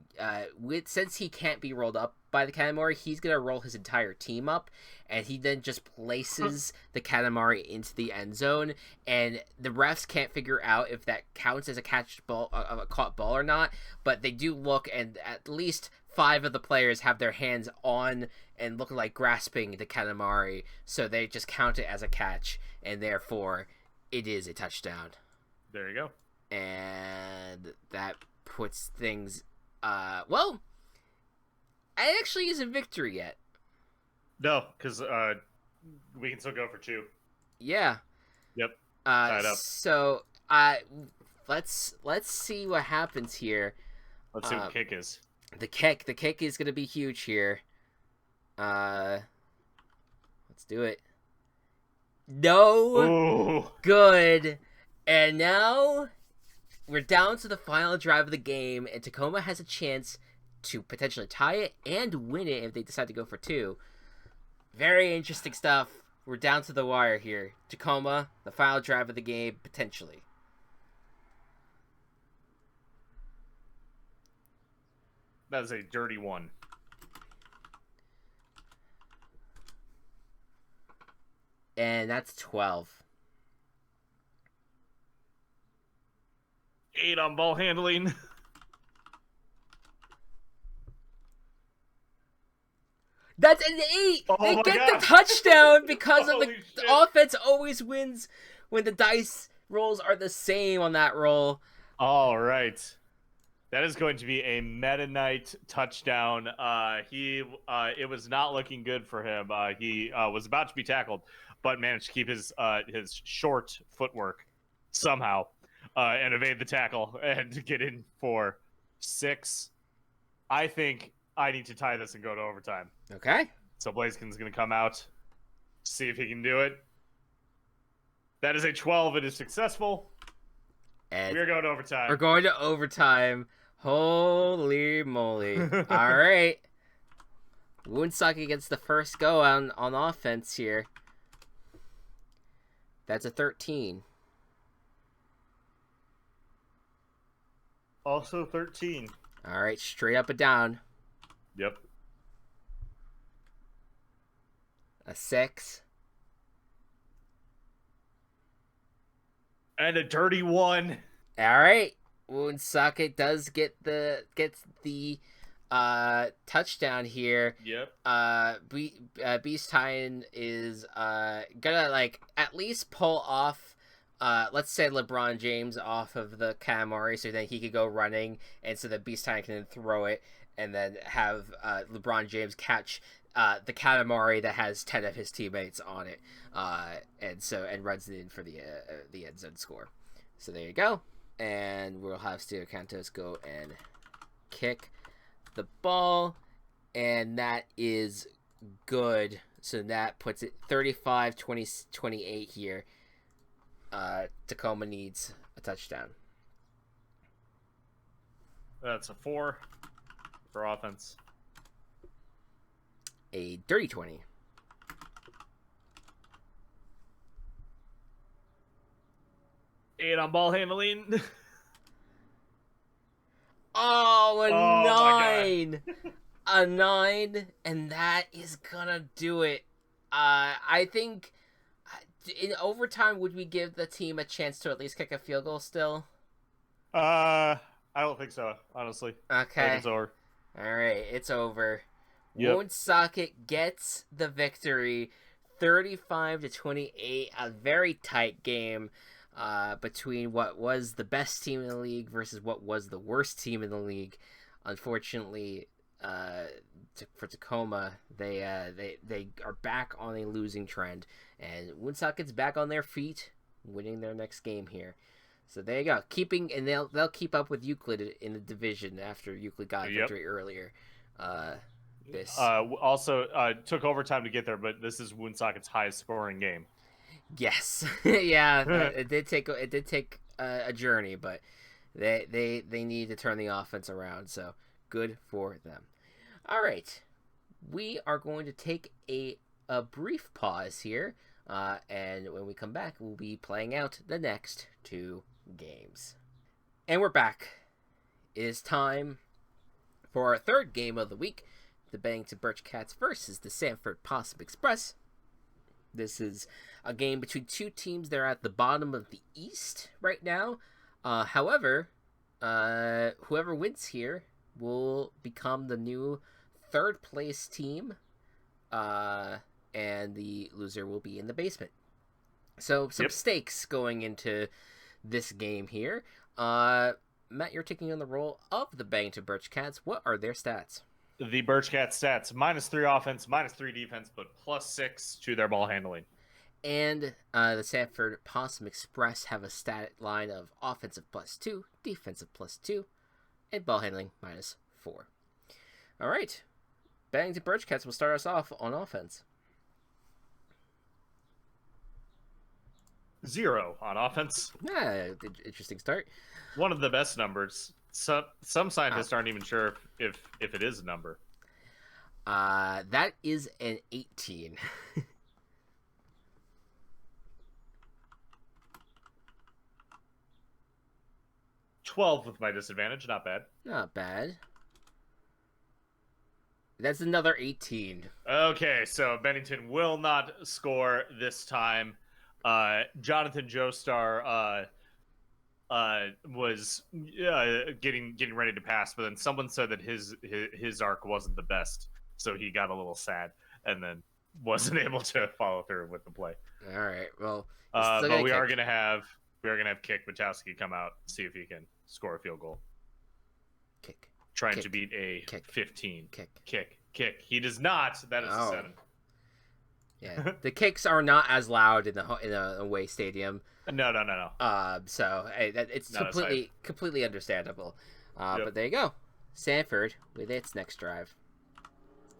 since he can't be rolled up by the Katamari, he's going to roll his entire team up. And he then just places the Katamari into the end zone. And the refs can't figure out if that counts as a caught ball or not. But they do look, and at least 5 of the players have their hands on and looking like grasping the Katamari, so they just count it as a catch, and therefore it is a touchdown. There you go. And that puts things, well, it actually isn't victory yet. No, because we can still go for 2. Yeah. Yep. Tied up. So let's see what happens here. Let's see what the kick is. The kick is going to be huge here. Let's do it. No. Ooh. Good. And now we're down to the final drive of the game, and Tacoma has a chance to potentially tie it and win it if they decide to go for 2. Very interesting stuff. We're down to the wire here. Tacoma, the final drive of the game, potentially. That is a dirty one. And that's 12. 8 on ball handling. That's an 8! Oh they my get God. the touchdown because of Holy the shit. offense always wins when the dice rolls are the same on that roll. All right. That is going to be a Meta Knight touchdown. It was not looking good for him. He was about to be tackled, but managed to keep his short footwork somehow and evade the tackle and get in for 6. I think I need to tie this and go to overtime. Okay. So Blaziken's going to come out, see if he can do it. That is a 12. It is successful. And We're going to overtime. we're going to overtime. Holy moly. All right. Woonsaki gets the first go on offense here. That's a 13. Also 13. All right, straight up and down. Yep. A 6. And a dirty 1. All right. Woonsaki does gets the touchdown here. Yep. Beastine is gonna like at least pull off let's say LeBron James off of the Katamari so then he could go running and so that Beastine can then throw it and then have LeBron James catch the Katamari that has 10 of his teammates on it and runs it in for the end zone score. So there you go. And we'll have Steve Cantos go and kick the ball, and that is good. So that puts it 35-28 here. Tacoma needs a touchdown. That's a 4 for offense. A dirty 20. Eight on ball handling. Oh, a Oh, my 9! A 9, and that is gonna do it. I think in overtime, would we give the team a chance to at least kick a field goal still? I don't think so, honestly. I think Okay. it's over. All right, it's over. Yep. Woonsocket gets the victory, 35-28. A very tight game between what was the best team in the league versus what was the worst team in the league. Unfortunately, for Tacoma, they are back on a losing trend, and Woonsocket's back on their feet, winning their next game here. So there you go, they'll keep up with Euclid in the division after Euclid got a victory earlier. Also took overtime to get there, but this is Woonsocket's highest scoring game. Yes, yeah, it did take a journey, but they need to turn the offense around. So good for them. All right, we are going to take a a brief pause here, and when we come back, we'll be playing out the next 2 games. And we're back. It is time for our 3rd game of the week, the Bennington Birch Cats versus the Sanford Possum Express. This is a game between 2 teams that are at the bottom of the East right now. However, whoever wins here will become the new 3rd place team, and the loser will be in the basement. So some stakes going into this game here. Matt, you're taking on the role of the Bennington Birch Cats. What are their stats? The Birch Cats stats, -3 offense, -3 defense, but +6 to their ball handling. And the Sanford Possum Express have a stat line of offensive +2, defensive +2, and ball handling -4. All right. Bennington Birch Cats will start us off on offense. 0 on offense. Yeah, interesting start. One of the best numbers. Some scientists aren't even sure if it is a number. That is an 18. 12 with my disadvantage. Not bad. Not bad. That's another 18. Okay, so Bennington will not score this time. Jonathan Joestar was getting ready to pass, but then someone said that his arc wasn't the best, so he got a little sad and then wasn't able to follow through with the play. All right, well, but we are gonna have Kick Wachowski come out, see if he can score a field goal. Trying to beat a 15. Kick. He does not. That is a 7. Yeah, the kicks are not as loud in the away stadium. No. So hey, it's completely understandable. But there you go. Sanford with its next drive,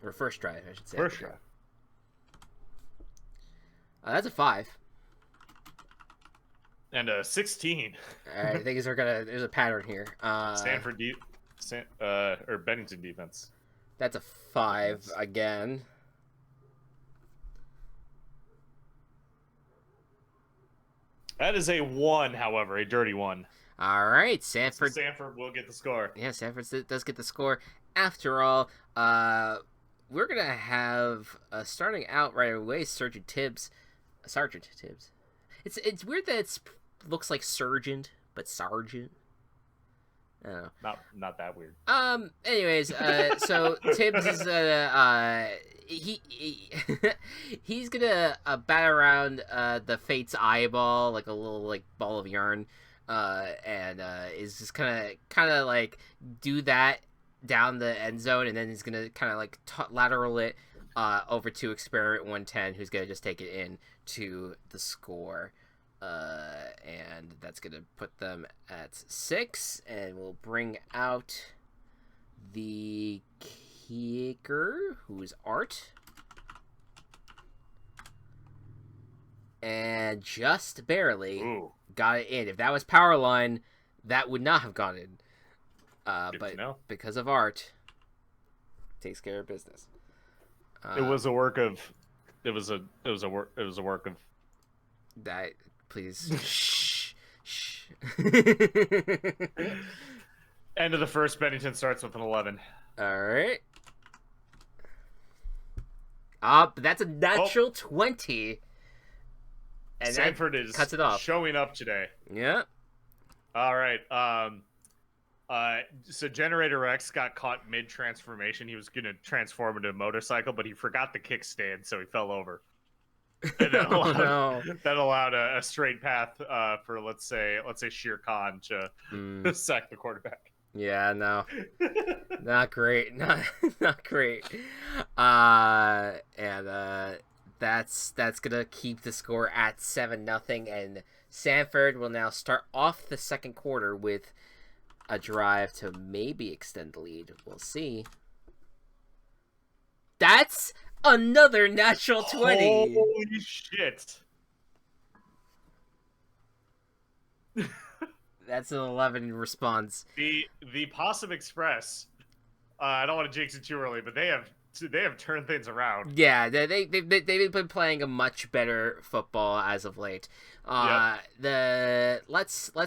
or first drive, I should say. First drive. That's a 5. And a 16. All right, things are there's a pattern here. Sanford or Bennington defense. That's a 5 again. That is a 1, however, a dirty 1. All right, Sanford. So Sanford will get the score. Yeah, Sanford does get the score. After all, we're gonna have starting out right away, Sergeant Tibbs. It's weird that it looks like Sergeant, but Sergeant. I don't know. Not that weird. Anyways, so Tibbs is he's gonna bat around the Fate's eyeball like a little ball of yarn, and is just kind of like do that down the end zone, and then he's gonna kind of lateral it over to Experiment 110, who's gonna just take it in to the score. And that's going to put them at 6, and we'll bring out the kicker, who's Art. And just barely got it in. If that was power line, that would not have gone in. But because of Art, takes care of business. It was a work of that. Please. Shh. End of the first, Bennington starts with an 11. All right. But that's a natural 20. And Sanford is cuts it off. Showing up today. Yeah. All right. So Generator Rex got caught mid-transformation. He was going to transform into a motorcycle, but he forgot the kickstand, so he fell over. And that allowed a straight path for let's say Shere Khan to sack the quarterback. Yeah, no, not great, not great. And that's gonna keep the score at 7-0, and Sanford will now start off the second quarter with a drive to maybe extend the lead. We'll see. That's another natural 20. Holy shit. That's an 11 response. The Possum Express, I don't want to jinx it too early, but they have turned things around. Yeah, they've been playing a much better football as of late. Let's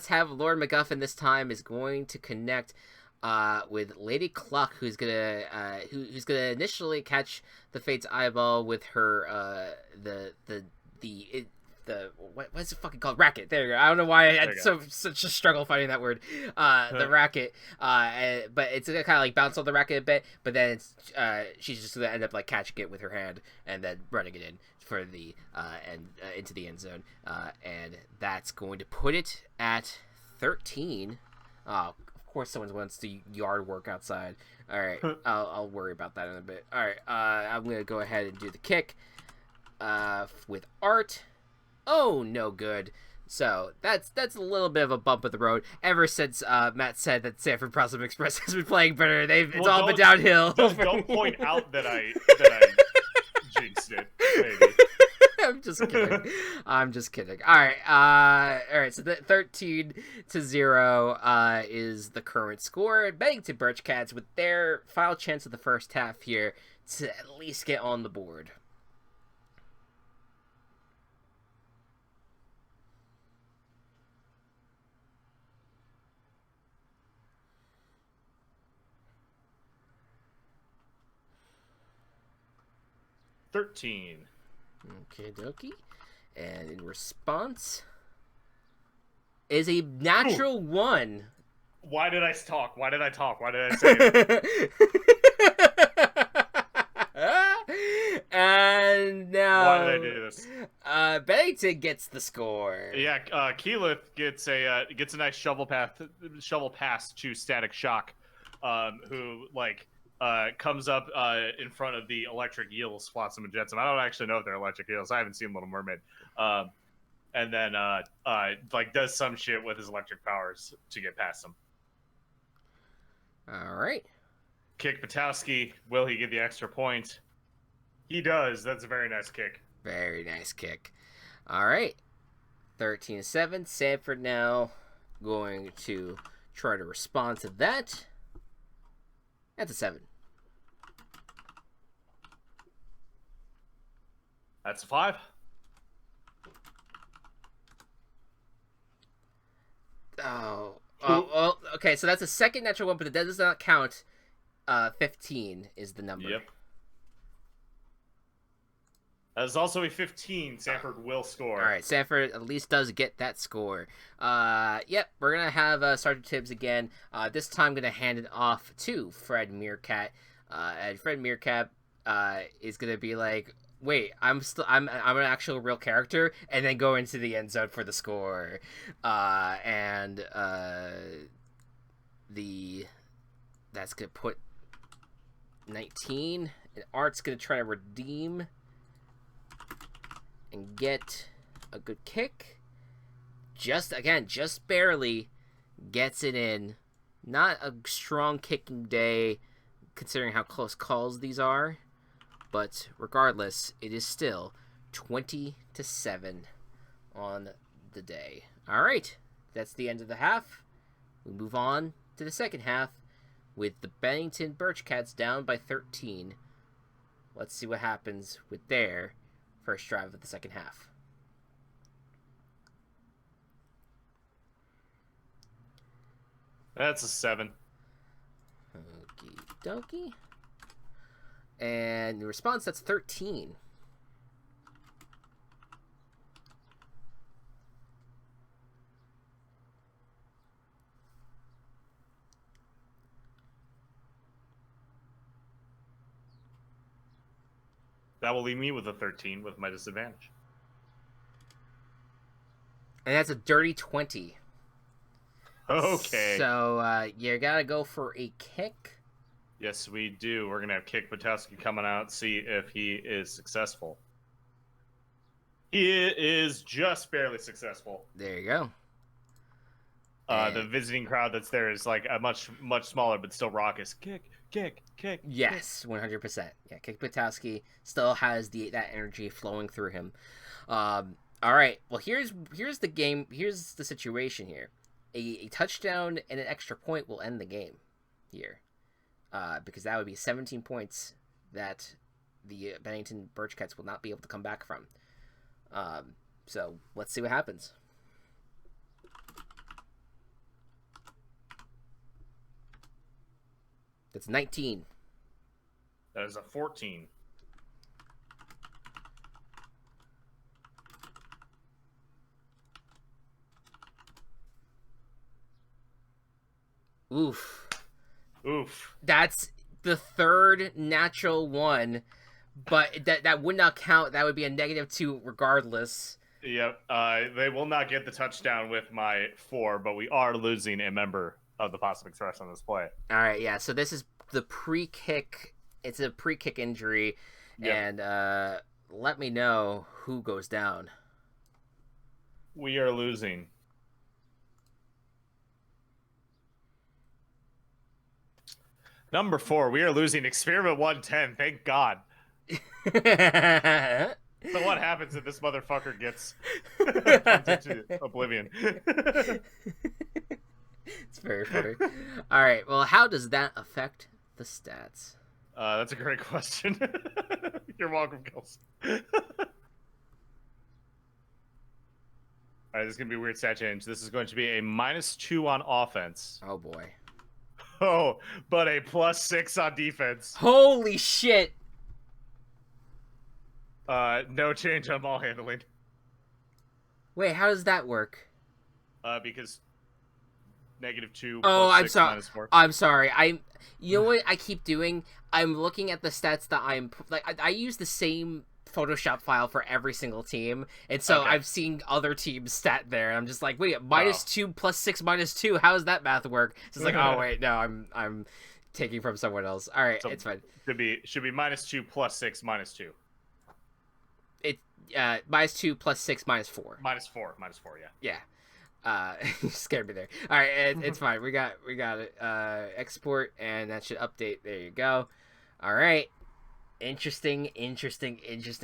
have Lord MacGuffin this time is going to connect with Lady Cluck, who's gonna initially catch the Fate's eyeball with her what's it fucking called? Racket. There you go. I don't know why I had such a struggle finding that word. The racket. But it's gonna kind of like bounce on the racket a bit, but then she's just gonna end up like catching it with her hand and then running it in for the into the end zone. And that's going to put it at 13. Of course, someone wants to yard work outside. All right, I'll worry about that in a bit. All right, I'm gonna go ahead and do the kick with Art. Oh, no good. So that's a little bit of a bump in the road. Ever since Matt said that Sanford Prosum Express has been playing better, it's all been downhill. Don't point out that I jinxed it. Maybe. I'm just kidding. All right. So the 13-0 is the current score. Bennington Birchcats with their final chance of the first half here to at least get on the board. $13. Okay, dokie. And in response is a natural 1. Why did I talk? Why did I say it? And now, why did I do this? Bennington gets the score. Yeah, Keyleth gets a nice shovel pass to Static Shock, who comes up in front of the electric eels, Flotsam and Jetsam. I don't actually know if they're electric eels. I haven't seen Little Mermaid. And then does some shit with his electric powers to get past them. All right. Kick Patowski. Will he get the extra point? He does. That's a very nice kick. Very nice kick. All right. 13-7. Sanford now going to try to respond to that. That's a 7. That's a 5. Well, okay, so that's a second natural 1, but that does not count. 15 is the number. Yep. That is also a 15. Sanford will score. All right, Sanford at least does get that score. Yep, we're going to have Sergeant Tibbs again. This time going to hand it off to Fred Meerkat. And Fred Meerkat is going to be like, wait, I'm an actual real character, and then go into the end zone for the score. That's going to put 19. And Art's going to try to redeem and get a good kick. Just barely gets it in. Not a strong kicking day considering how close calls these are, but regardless, it is still 20-7 on the day. All right, that's the end of the half. We move on to the second half with the Bennington Birchcats down by 13. Let's see what happens with their first drive of the second half. That's a 7. Okie dokie. And the response, that's 13. That will leave me with a 13 with my disadvantage. And that's a dirty 20. Okay. So you gotta go for a kick. Yes, we do. We're going to have Kick Patowski coming out, see if he is successful. He is just barely successful. There you go. The visiting crowd that's there is like a much smaller but still raucous. Kick. Yes, 100%. Yeah, Kick Patowski still has that energy flowing through him. All right. Well, here's the game. Here's the situation here. A touchdown and an extra point will end the game here. Because that would be 17 points that the Bennington Birch Cats will not be able to come back from. So let's see what happens. That's 19. That is a 14. Oof. That's the third natural one, but that would not count. That would be a -2 regardless. Yep. They will not get the touchdown with my 4, but we are losing a member of the Possum Express on this play. All right, yeah. So this is the pre-kick. It's a pre-kick injury, and let me know who goes down. We are losing. Number 4, we are losing Experiment 110. Thank God. So what happens if this motherfucker gets into oblivion? It's very funny. All right. Well, how does that affect the stats? That's a great question. You're welcome, Kels. All right, this is going to be a weird stat change. This is going to be a -2 on offense. Oh, boy. Oh, but a +6 on defense. Holy shit. No change on ball handling. Wait, how does that work? Because -2 Oh, plus 6 -4. I'm sorry. You know what I keep doing? I'm looking at the stats that I use the same Photoshop file for every single team, and so I've seen other teams stat there. And I'm just like, wait, -2 plus 6 -2. How does that math work? So it's like, oh wait, no, I'm taking from someone else. All right, so it's fine. Should be -2 plus 6 -2. It -2 plus 6 -4. -4, yeah. Yeah. You scared me there. All right, it's fine. We got it. Export, and that should update. There you go. All right. Interesting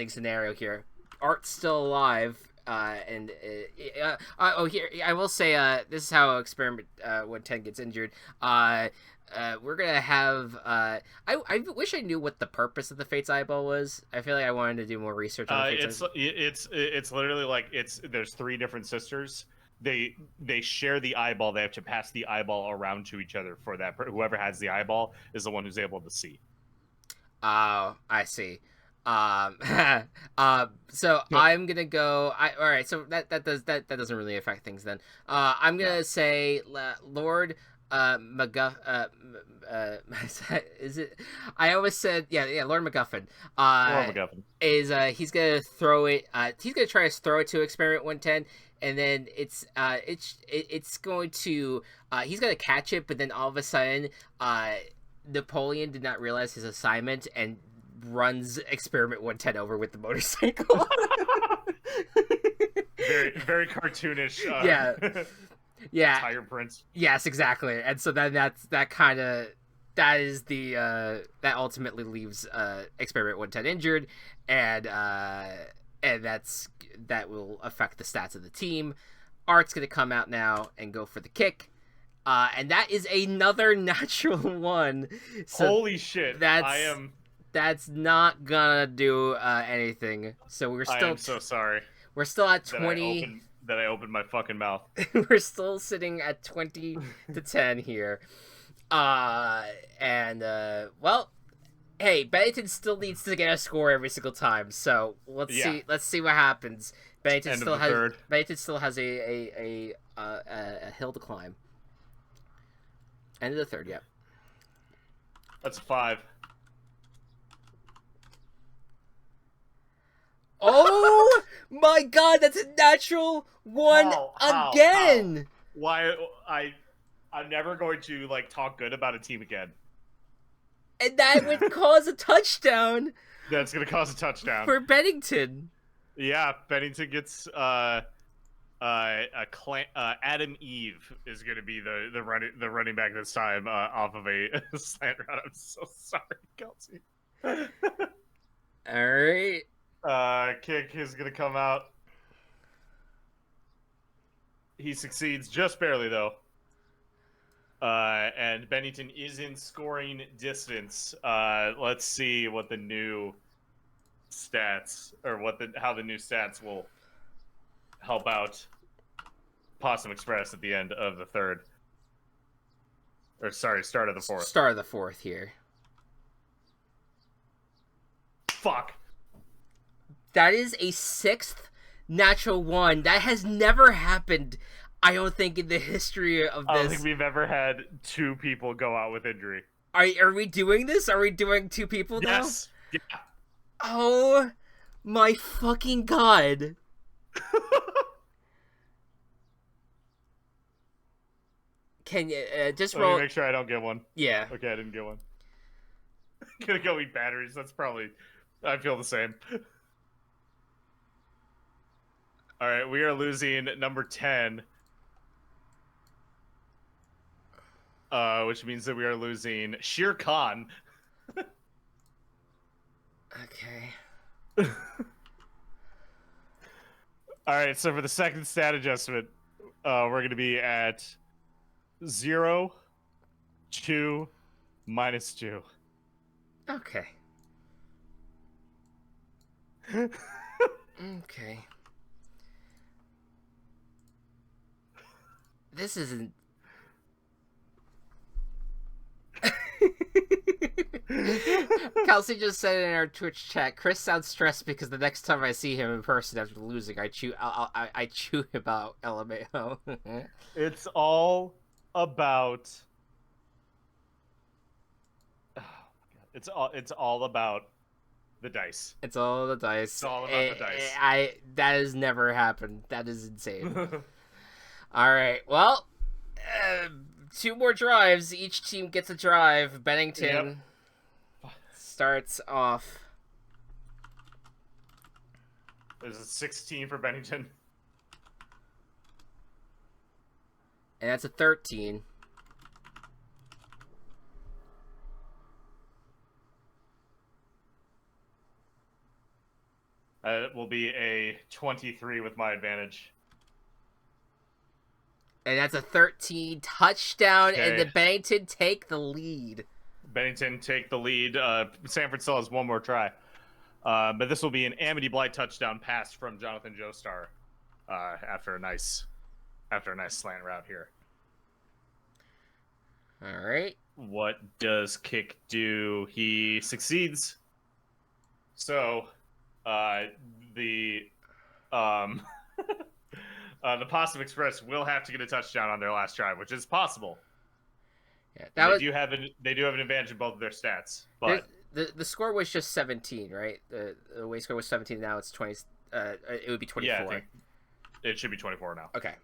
scenario here. Art's still alive, and here I will say, this is how Experiment 110 gets injured. We're gonna have. I wish I knew what the purpose of the Fate's Eyeball was. I feel like I wanted to do more research on the Fate's Eyeball. It's literally like there's 3 different sisters. They share the eyeball. They have to pass the eyeball around to each other for that. Whoever has the eyeball is the one who's able to see. Oh, I see. So I'm gonna go. All right. So that doesn't really affect things then. I'm gonna say Lord McGuff. Is it? I always said Lord McGuffin. Lord McGuffin is he's gonna throw it. He's gonna try to throw it to Experiment 110. And then it's going to he's gonna catch it, but then all of a sudden Napoleon did not realize his assignment and runs Experiment 110 over with the motorcycle. very cartoonish. Yeah. Tire prints. Yes, exactly. And so then that ultimately leaves Experiment 110 injured, and that will affect the stats of the team. Art's gonna come out now and go for the kick, and that is another natural one. So holy shit! That's not gonna do anything. So we're still. I am so sorry. We're still at 20. That I opened my fucking mouth. We're still sitting at 20-10 here, well. Hey, Bennington still needs to get a score every single time, so let's see. Let's see what happens. Bennington still has a hill to climb. End of the third, yep. That's 5. Oh my God, that's a natural one again. Why? I'm never going to talk good about a team again. And that would cause a touchdown. That's going to cause a touchdown. For Bennington. Yeah, Bennington gets Adam Eve is going to be the running back this time off of a slant route. I'm so sorry, Kelsey. All right. Kick is going to come out. He succeeds just barely, though. And Bennington is in scoring distance. Let's see what the new stats, or how the new stats will help out Possum Express at the end of the third. Or sorry, start of the fourth. Start of the fourth here. Fuck. That is a 6th natural one. That has never happened, I don't think, in the history of this. I don't think we've ever had 2 people go out with injury. Are we doing this? Are we doing 2 people now? Yes. Yeah. Oh my fucking god. Can you just roll? Let me make sure I don't get one. Yeah. Okay, I didn't get one. Gonna go eat batteries. That's probably... I feel the same. All right, we are losing number 10. Which means that we are losing Shere Khan. Okay. All right, so for the second stat adjustment, we're going to be at 0, 2, -2. Okay. Okay. This isn't... Kelsey just said in our Twitch chat, Chris sounds stressed because the next time I see him in person after losing, I chew him out, LMAO. It's all about... Oh my God. It's all about the dice. It's all the dice. It's all about the dice. That has never happened. That is insane. All right. Well, 2 more drives. Each team gets a drive. Bennington starts off. There's a 16 for Bennington. And that's a 13. It will be a 23 with my advantage. And that's a 13 touchdown, Okay. and the Bennington take the lead. Bennington take the lead. Sanford still has one more try. But this will be an Amity Blight touchdown pass from Jonathan Joestar after a nice slant route here. All right. What does Kick do? He succeeds. So, the Possum Express will have to get a touchdown on their last drive, which is possible. Yeah, They do have an advantage in both of their stats, but the score was just 17, right? The away score was 17. Now it's 20. It would be 24. yeah, I think it should be 24 now. Okay.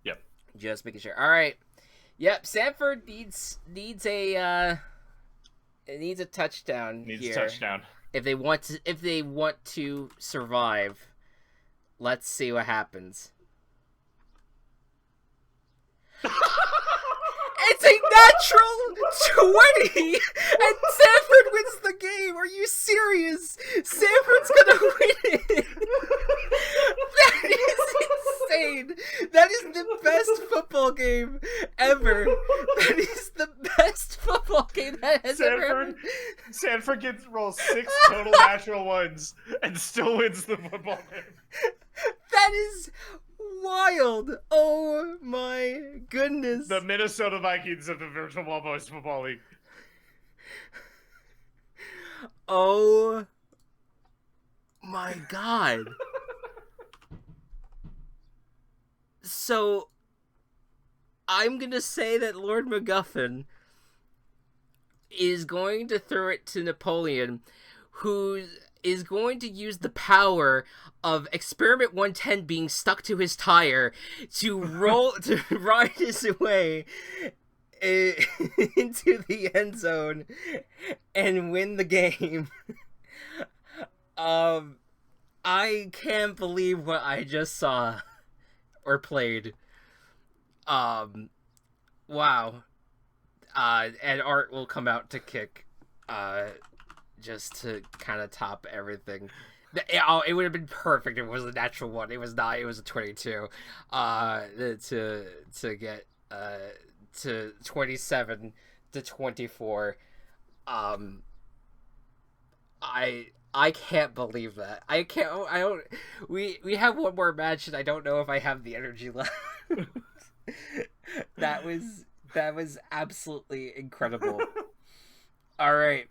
Yep. Just making sure. All right. Yep. Sanford needs a touchdown. Needs here. a touchdown. If they want to survive. Let's see what happens. It's a natural 20, and Sanford wins the game. Are you serious? Sanford's gonna win it. That is insane. That is the best football game ever. That is the best football game that has ever happened. Sanford rolls 6 total natural ones and still wins the football game. That is wild. Oh my goodness. The Minnesota Vikings of the Virtual Ball Boys Football League. Oh my god. So I'm gonna say that Lord MacGuffin is going to throw it to Napoleon, who is going to use the power of Experiment 110 being stuck to his tire to ride his way into the end zone and win the game. I can't believe what I just saw or played. Wow. And Art will come out to kick, just to kind of top everything. It would have been perfect if it was a natural one. It was not. It was a 22. To get to 27-24. I can't believe that. I don't. We have one more match, and I don't know if I have the energy left. That was absolutely incredible. All right.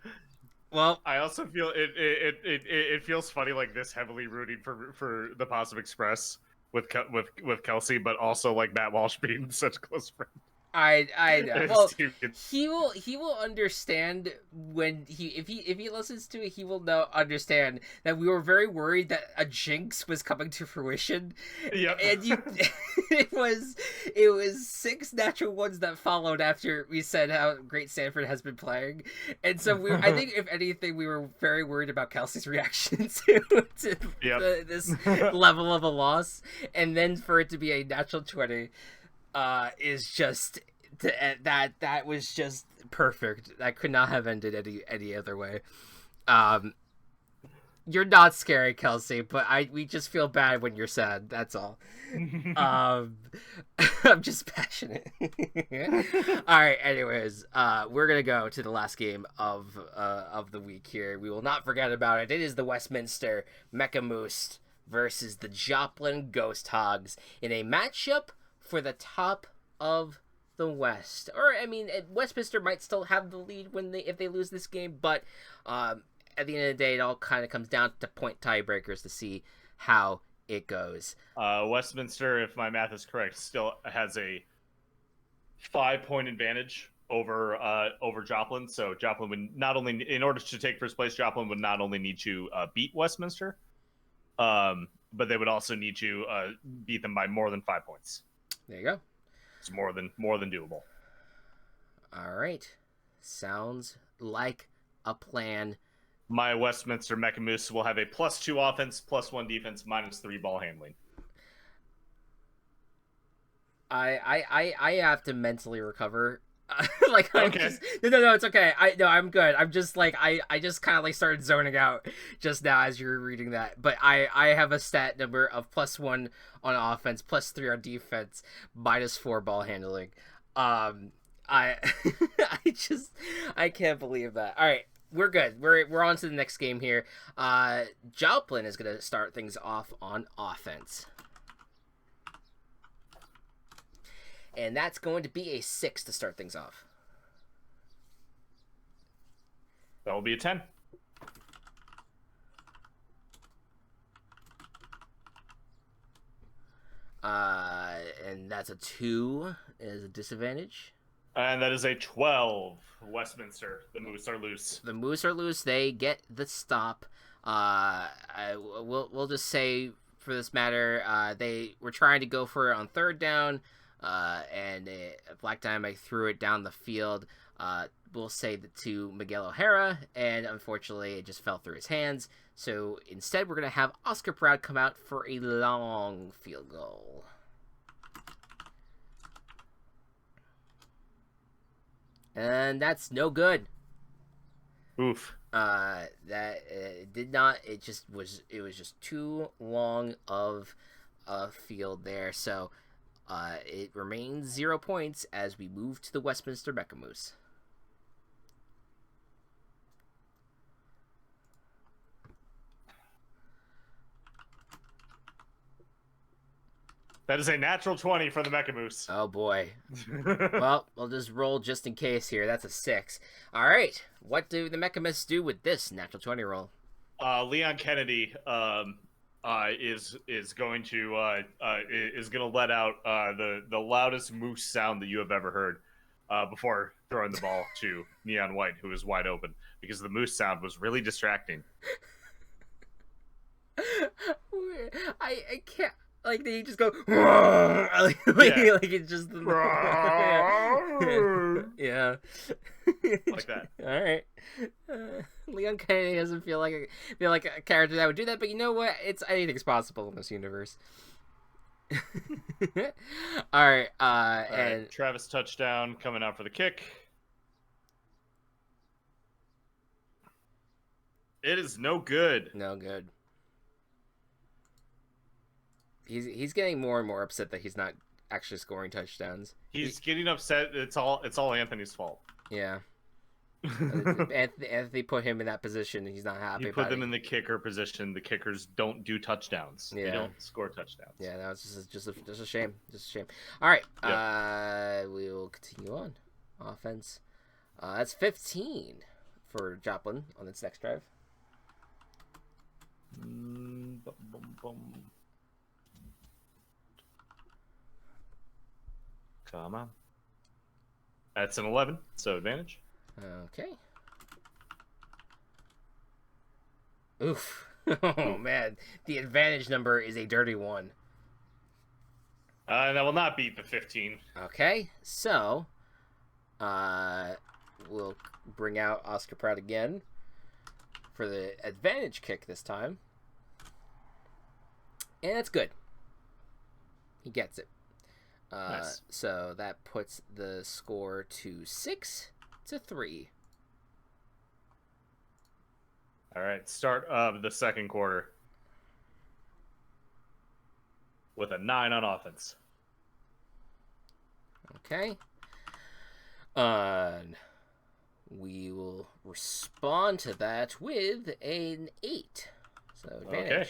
Well, I also feel it feels funny, like this heavily rooting for the Possum Express with Kelsey, but also like Matt Walsh being such a close friend. I know. Well, he will understand when if he listens to it, he will understand that we were very worried that a jinx was coming to fruition. Yep. And it was 6 natural ones that followed after we said how great Sanford has been playing, and so I think if anything, we were very worried about Kelsey's reaction to this level of a loss, and then for it to be a natural 20. Is just that was just perfect. That could not have ended any other way. You're not scary, Kelsey, but we just feel bad when you're sad. That's all. I'm just passionate. All right. Anyways, we're gonna go to the last game of the week here. We will not forget about it. It is the Westminster Mecha Moose versus the Joplin Ghost Hogs in a matchup for the top of the West. Or I mean, Westminster might still have the lead if they lose this game, but at the end of the day, it all kind of comes down to point tiebreakers to see how it goes. Westminster, if my math is correct, still has a 5-point advantage over Joplin. So Joplin would not only, in order to take first place, Joplin would not only need to beat Westminster, but they would also need to beat them by more than 5 points. There you go. It's more than doable. All right. Sounds like a plan. My Westminster Mecha Moose will have a +2 offense, +1 defense, -3 ball handling. I have to mentally recover. Like I'm okay. Just, no, it's okay. I'm good. I'm just like I just kind of like started zoning out just now as you were reading that. But I have a stat number of +1 on offense, +3 on defense, -4 ball handling. I can't believe that. All right, we're good. We're on to the next game here. Joplin is gonna start things off on offense. And that's going to be a 6 to start things off. That will be a 10. And that's a 2 is a disadvantage. And that is a 12. Westminster. The Moose are loose. The Moose are loose. They get the stop. We'll just say for this matter, they were trying to go for it on 3rd down. And Black Dynamite threw it down the field. We'll say to Miguel O'Hara, and unfortunately it just fell through his hands. So instead we're going to have Oscar Proud come out for a long field goal. And that's no good. Oof. Did not. It was just too long of a field there. So it remains 0 points as we move to the Westminster Mecha Moose. That is a natural 20 for the Mecha Moose. Oh boy. Well, we'll just roll just in case here. That's a 6. All right. What do the Mecha Moose do with this natural 20 roll? Leon Kennedy is going to let out the loudest moose sound that you have ever heard before throwing the ball to Neon White, who is wide open, because the moose sound was really distracting. I can't. Like they just go, like it's just yeah, like that. All right, Leon Kennedy doesn't feel like a character that would do that, but you know what? Anything's possible in this universe. All right, and Travis touchdown coming out for the kick. It is no good. No good. He's getting more and more upset that he's not actually scoring touchdowns. He's getting upset. It's all Anthony's fault. Yeah. Anthony put him in that position, and he's not happy. He put them in the kicker position. The kickers don't do touchdowns. Yeah. They don't score touchdowns. Yeah, that was just a shame. Just a shame. All right. Yep. We will continue on. Offense. That's 15 for Joplin on this next drive. Come on. That's an 11, so advantage. Okay. Oof. Oh, man. The advantage number is a dirty 1. That will not beat the 15. Okay, so we'll bring out Oscar Pratt again for the advantage kick this time. And that's good. He gets it. Nice. So that puts the score to 6-3. All right, start of the second quarter with a 9 on offense. Okay. We will respond to that with an 8. So advantage. Okay.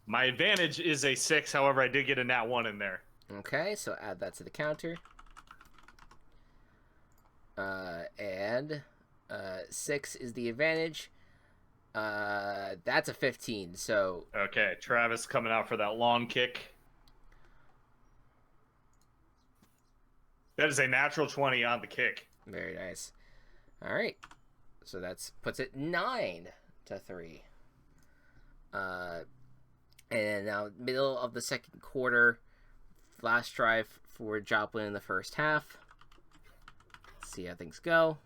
My advantage is a 6. However, I did get a nat 1 in there. Okay, so add that to the counter. And 6 is the advantage. That's a 15, so... Okay, Travis coming out for that long kick. That is a natural 20 on the kick. Very nice. All right. So that puts it 9-3. And now middle of the second quarter, last drive for Joplin in the first half. Let's see how things go.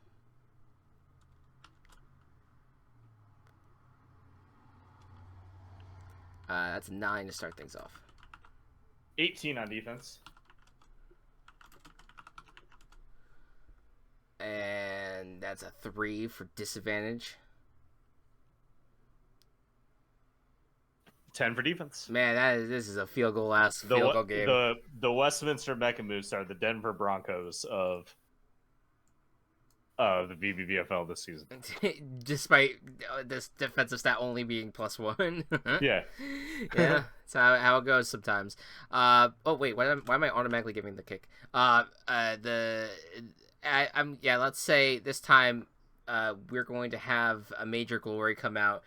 That's a 9 to start things off. 18 on defense. And that's a 3 for disadvantage. 10 for defense. Man, this is a field goal game. The Westminster Mechamoose are the Denver Broncos of the VBBFL this season. Despite this defensive stat only being +1. Yeah. Yeah, that's how it goes sometimes. Oh wait, why am I automatically giving the kick? Let's say this time we're going to have a Major Glory come out.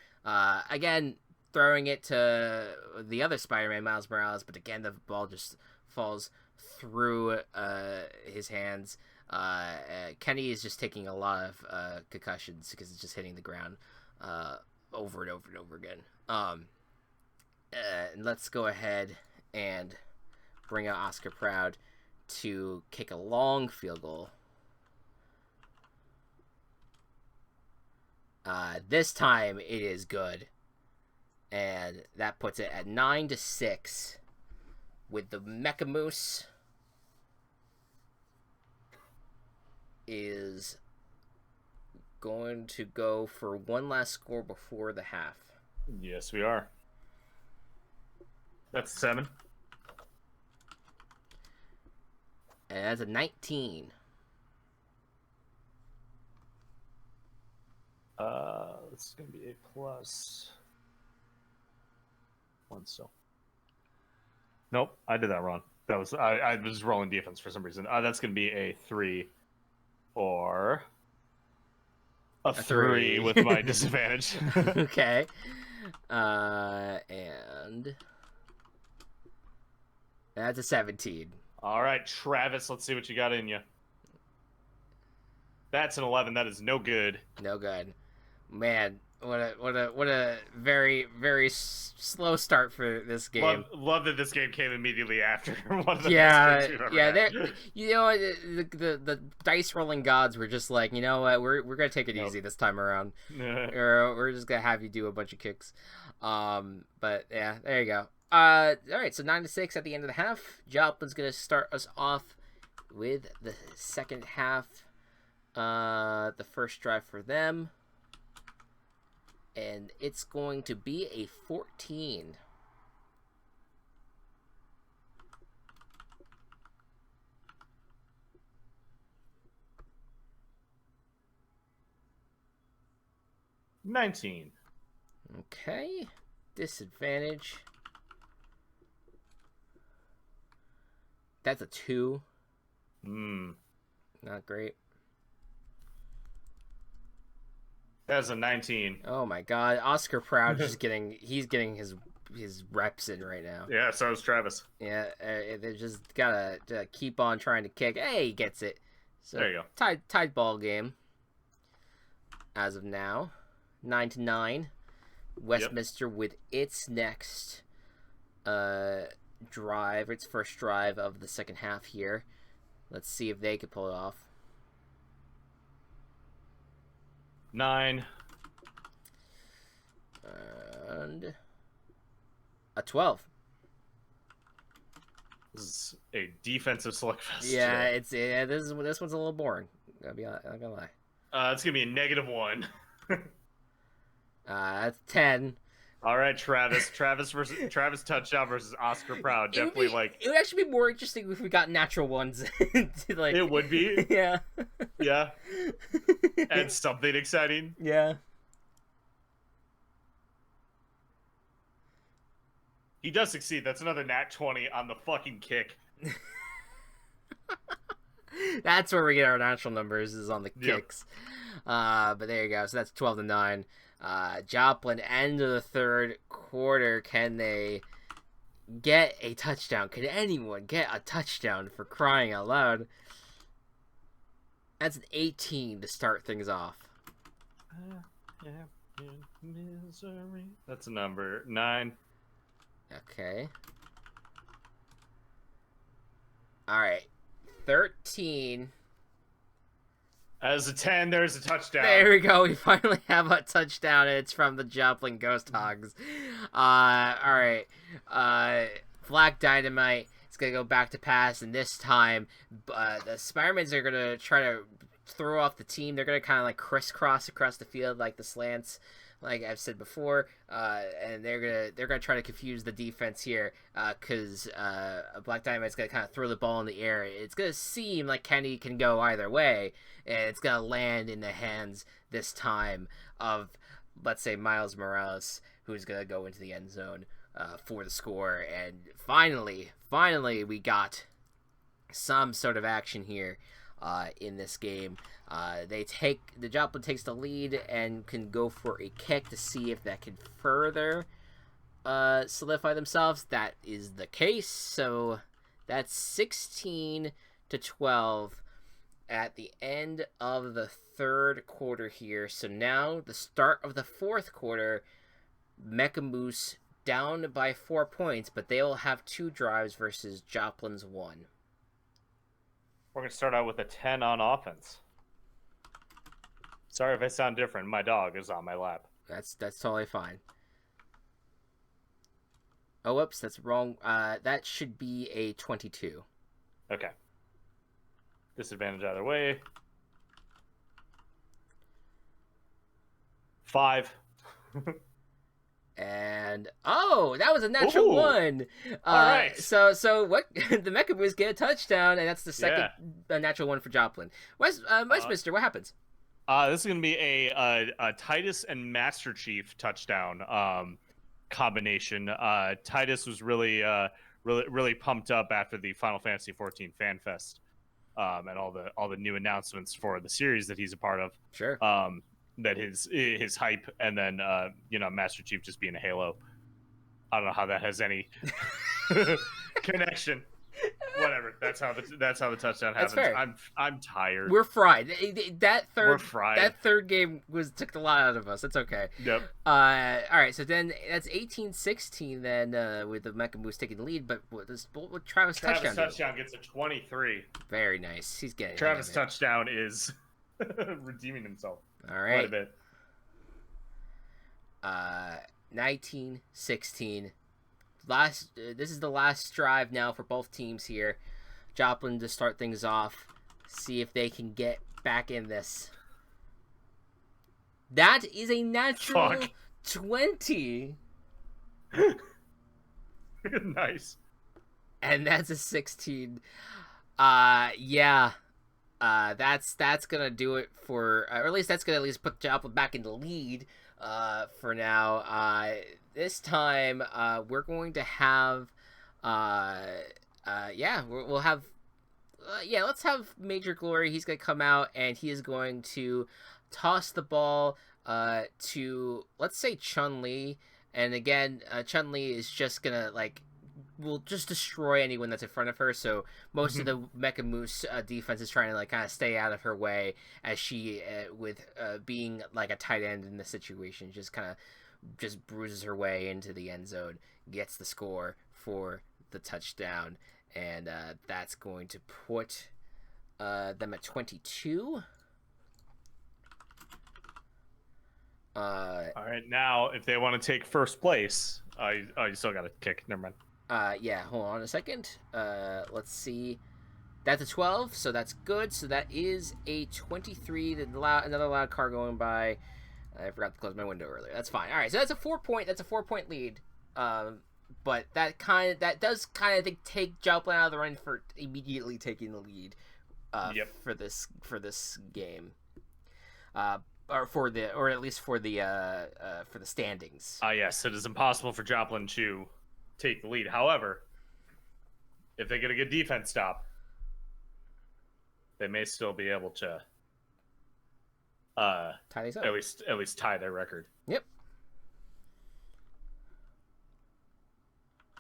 Again, throwing it to the other Spider-Man, Miles Morales, but again the ball just falls through his hands. Kenny is just taking a lot of concussions because it's just hitting the ground over and over and over again. And let's go ahead and bring out Oscar Proud to kick a long field goal. This time it is good. And that puts it at 9-6 with the Mechamoose is going to go for one last score before the half. Yes, we are. That's 7. And that's a 19. This is going to be a plus 1 still. Nope, I did that wrong. That was I was rolling defense for some reason. That's going to be a 3 or a 3 with my disadvantage. Okay. And that's a 17. All right, Travis, let's see what you got in you. That's an 11. That is no good. No good. Man, what a very, very slow start for this game. Love that this game came immediately after one of the yeah. You know, the dice rolling gods were just like, you know what, we're gonna take it easy this time around. We're just gonna have you do a bunch of kicks. But yeah, there you go. All right, so 9-6 at the end of the half. Joplin's gonna start us off with the second half. The first drive for them. and it's going to be a 14. $19. Okay. Disadvantage. That's a 2. Not great. That's a 19. Oh my god. Oscar Proud just getting his reps in right now. Yeah, so is Travis. Yeah, they just gotta keep on trying to kick. Hey, he gets it. So, there you go. Tied ball game. As of now, 9-9. Westminster with its next drive, its first drive of the second half here. Let's see if they could pull it off. 9. And a 12. This is a defensive slugfest. Yeah, this one's a little boring. I'm not gonna lie. It's gonna be a -1. That's 10. All right, Travis touchdown versus Oscar Proud. Definitely it would actually be more interesting if we got natural ones. It would be. Yeah. Yeah. And something exciting. Yeah. He does succeed. That's another nat 20 on the fucking kick. That's where we get our natural numbers, is on the kicks. But there you go. So that's 12-9. Joplin, end of the third quarter. Can they get a touchdown? Can anyone get a touchdown, for crying out loud? That's an 18 to start things off. Misery. That's a number 9. Okay. All right. 13. As a 10, there's a touchdown. There we go. We finally have a touchdown, and it's from the Joplin Ghost Hogs. All right. Black Dynamite is going to go back to pass, and this time the Spidermans are going to try to throw off the team. They're going to kind of like crisscross across the field like the slants, like I've said before, and they're gonna try to confuse the defense here, because Black Dynamite's gonna kind of throw the ball in the air. It's gonna seem like Kenny can go either way, and it's gonna land in the hands this time of, let's say, Miles Morales, who's gonna go into the end zone for the score. And finally, we got some sort of action here in this game. The Joplin takes the lead and can go for a kick to see if that can further solidify themselves. That is the case. So that's 16-12 at the end of the third quarter here. So now the start of the fourth quarter, Mecha Moose down by 4 points, but they will have 2 drives versus Joplin's 1. We're going to start out with a 10 on offense. Sorry if I sound different. My dog is on my lap. That's totally fine. Oh, whoops, that's wrong. That should be a 22. Okay. Disadvantage either way. 5. And that was a natural 1. All right. So what? The Mecha Boys get a touchdown, and that's the second natural 1 for Joplin. Westminster, what happens? This is going to be a Titus and Master Chief touchdown combination. Titus was really pumped up after the Final Fantasy XIV Fan Fest and all the new announcements for the series that he's a part of. Sure. That his hype, and then Master Chief just being a Halo. I don't know how that has any connection. Whatever. That's how the touchdown happens. Fair. I'm tired. We're fried. We're fried. That third game took a lot out of us. That's okay. Yep. All right. So then that's 18-16 then, with the Mecha Moose taking the lead. But what Travis touchdown gets a 23. Very nice. He's getting Travis touchdown is redeeming himself. All right. Quite a bit. 19-16. This is the last drive now for both teams here. Joplin to start things off. See if they can get back in this. That is a natural Fuck. 20. Nice. And that's a 16. Yeah. That's gonna do it for, or at least that's gonna at least put Joplin back in the lead, for now. This time, we're going to have, yeah, we'll have, yeah, let's have Major Glory. He's gonna come out and he is going to toss the ball, to, let's say, Chun-Li. And again, Chun-Li is just gonna, like, will just destroy anyone that's in front of her. So most of the Mecha Moose defense is trying to, like, kind of stay out of her way, as she, with being like a tight end in the situation, just kind of just bruises her way into the end zone, gets the score for the touchdown, and that's going to put them at 22. All right, now if they want to take first place, you still got to kick. Never mind. Yeah, hold on a second. Let's see. That's a 12, so that's good. So that is a 23. Another loud car going by. I forgot to close my window earlier. That's fine. All right, so that's a 4-point lead. But that does kind of take Joplin out of the run for immediately taking the lead. For this game. Or at least for the standings. Yes, it is impossible for Joplin to take the lead. However, if they get a good defense stop, they may still be able to tie these up. At least tie their record. Yep.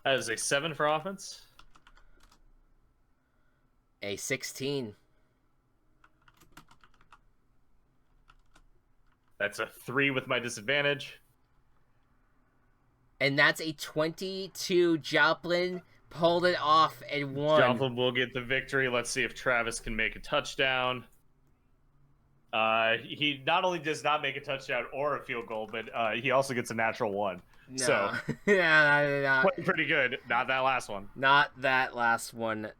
That is a 7 for offense. A 16. That's a 3 with my disadvantage. And that's a 22. Joplin pulled it off and won. Joplin will get the victory. Let's see if Travis can make a touchdown. He not only does not make a touchdown or a field goal, but he also gets a natural 1. No. So, no. pretty good. Not that last one. Not that last one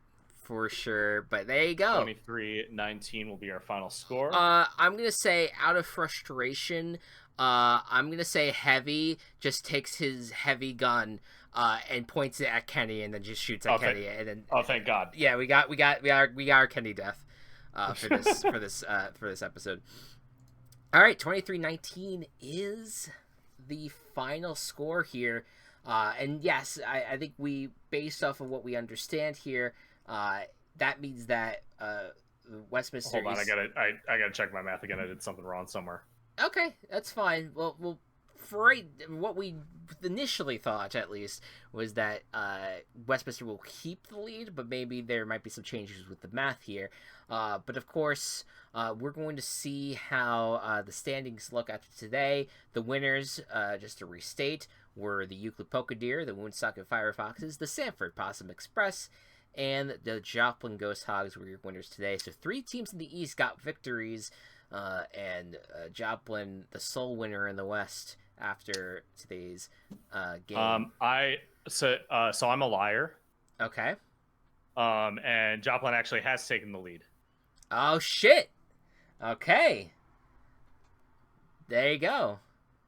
for sure, but there you go. 23-19 will be our final score. I'm going to say, out of frustration, I'm going to say Heavy just takes his heavy gun and points it at Kenny and then just shoots at Kenny. And then, thank God. Yeah, we got our Kenny death for this episode. All right, 23-19 is the final score here. And yes, I think based off of what we understand here, that means that Westminster. Hold on, I gotta check my math again. I did something wrong somewhere. Okay, that's fine. Well, for what we initially thought, at least, was that Westminster will keep the lead, but maybe there might be some changes with the math here. But of course, we're going to see how the standings look after today. The winners, just to restate, were the Euclid Polka Deer, the Woonsocket and Fiberfoxes, the Sanford Possum Express, and the Joplin Ghost Hogs were your winners today. So 3 teams in the East got victories, and Joplin, the sole winner in the West after today's game. So I'm a liar. Okay. And Joplin actually has taken the lead. Oh shit. Okay. There you go.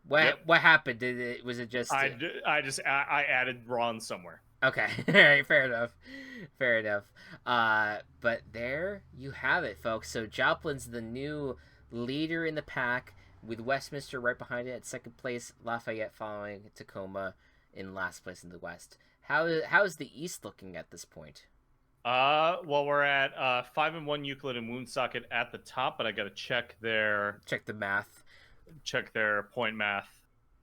What happened? Was it just? I added Ron somewhere. Okay. All right. Fair enough. But there you have it, folks. So Joplin's the new leader in the pack, with Westminster right behind it at second place, Lafayette following Tacoma in last place in the West. How is the East looking at this point? Well, we're at 5-1 Euclid and Woonsocket at the top, but I got to check their point math.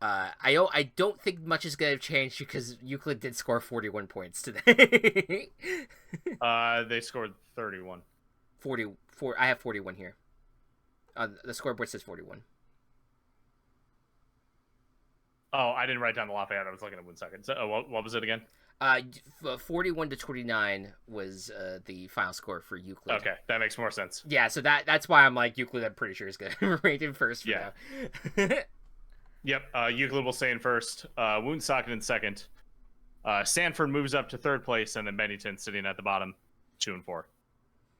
I don't think much is going to change because Euclid did score 41 points today. They scored 31. 44. I have 41 here. The scoreboard says 41. Oh, I didn't write down the Lafayette. I was looking at Woonsocket. So, what was it again? 41-29 was the final score for Euclid. Okay, that makes more sense. Yeah, so that's why I'm like, Euclid, I'm pretty sure is going to rate in first for now. Yep, Euclid will stay in first. Woonsocket in second. Sanford moves up to third place, and then Bennington sitting at the bottom, 2-4.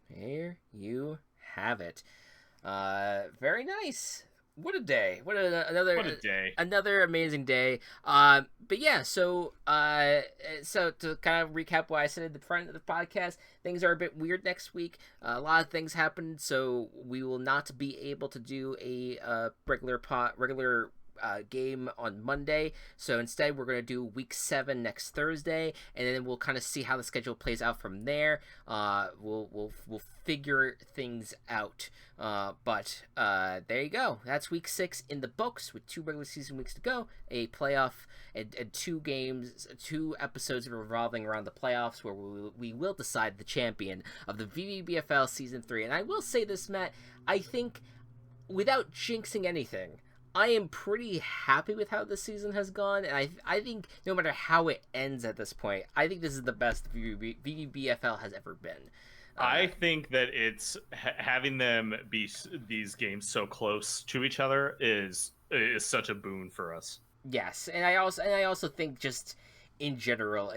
There you have it. Very nice. What a day! What a day! Another amazing day. But yeah, so to kind of recap what I said at the front of the podcast, things are a bit weird next week. A lot of things happened, so we will not be able to do a regular game on Monday. So instead, we're going to do week 7 next Thursday, and then we'll kind of see how the schedule plays out from there. We'll figure things out. But there you go. That's week 6 in the books with 2 regular season weeks to go, a playoff, and 2 episodes revolving around the playoffs where we will decide the champion of the VBBFL season 3. And I will say this, Matt, I think without jinxing anything, I am pretty happy with how this season has gone, and I think no matter how it ends at this point, I think this is the best VBBFL has ever been. I think that it's having them be these games so close to each other is such a boon for us. Yes, and I also think just in general,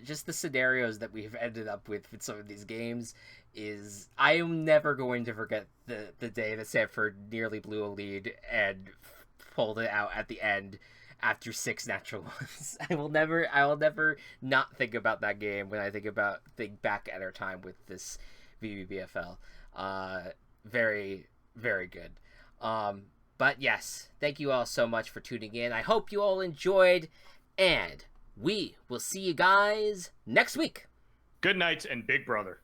just the scenarios that we've ended up with some of these games is I am never going to forget the day that Sanford nearly blew a lead and pulled it out at the end after 6 natural ones. I will never not think about that game when I think back at our time with this VBBFL. Very, very good. But yes, thank you all so much for tuning in. I hope you all enjoyed, and we will see you guys next week. Good night and Big Brother.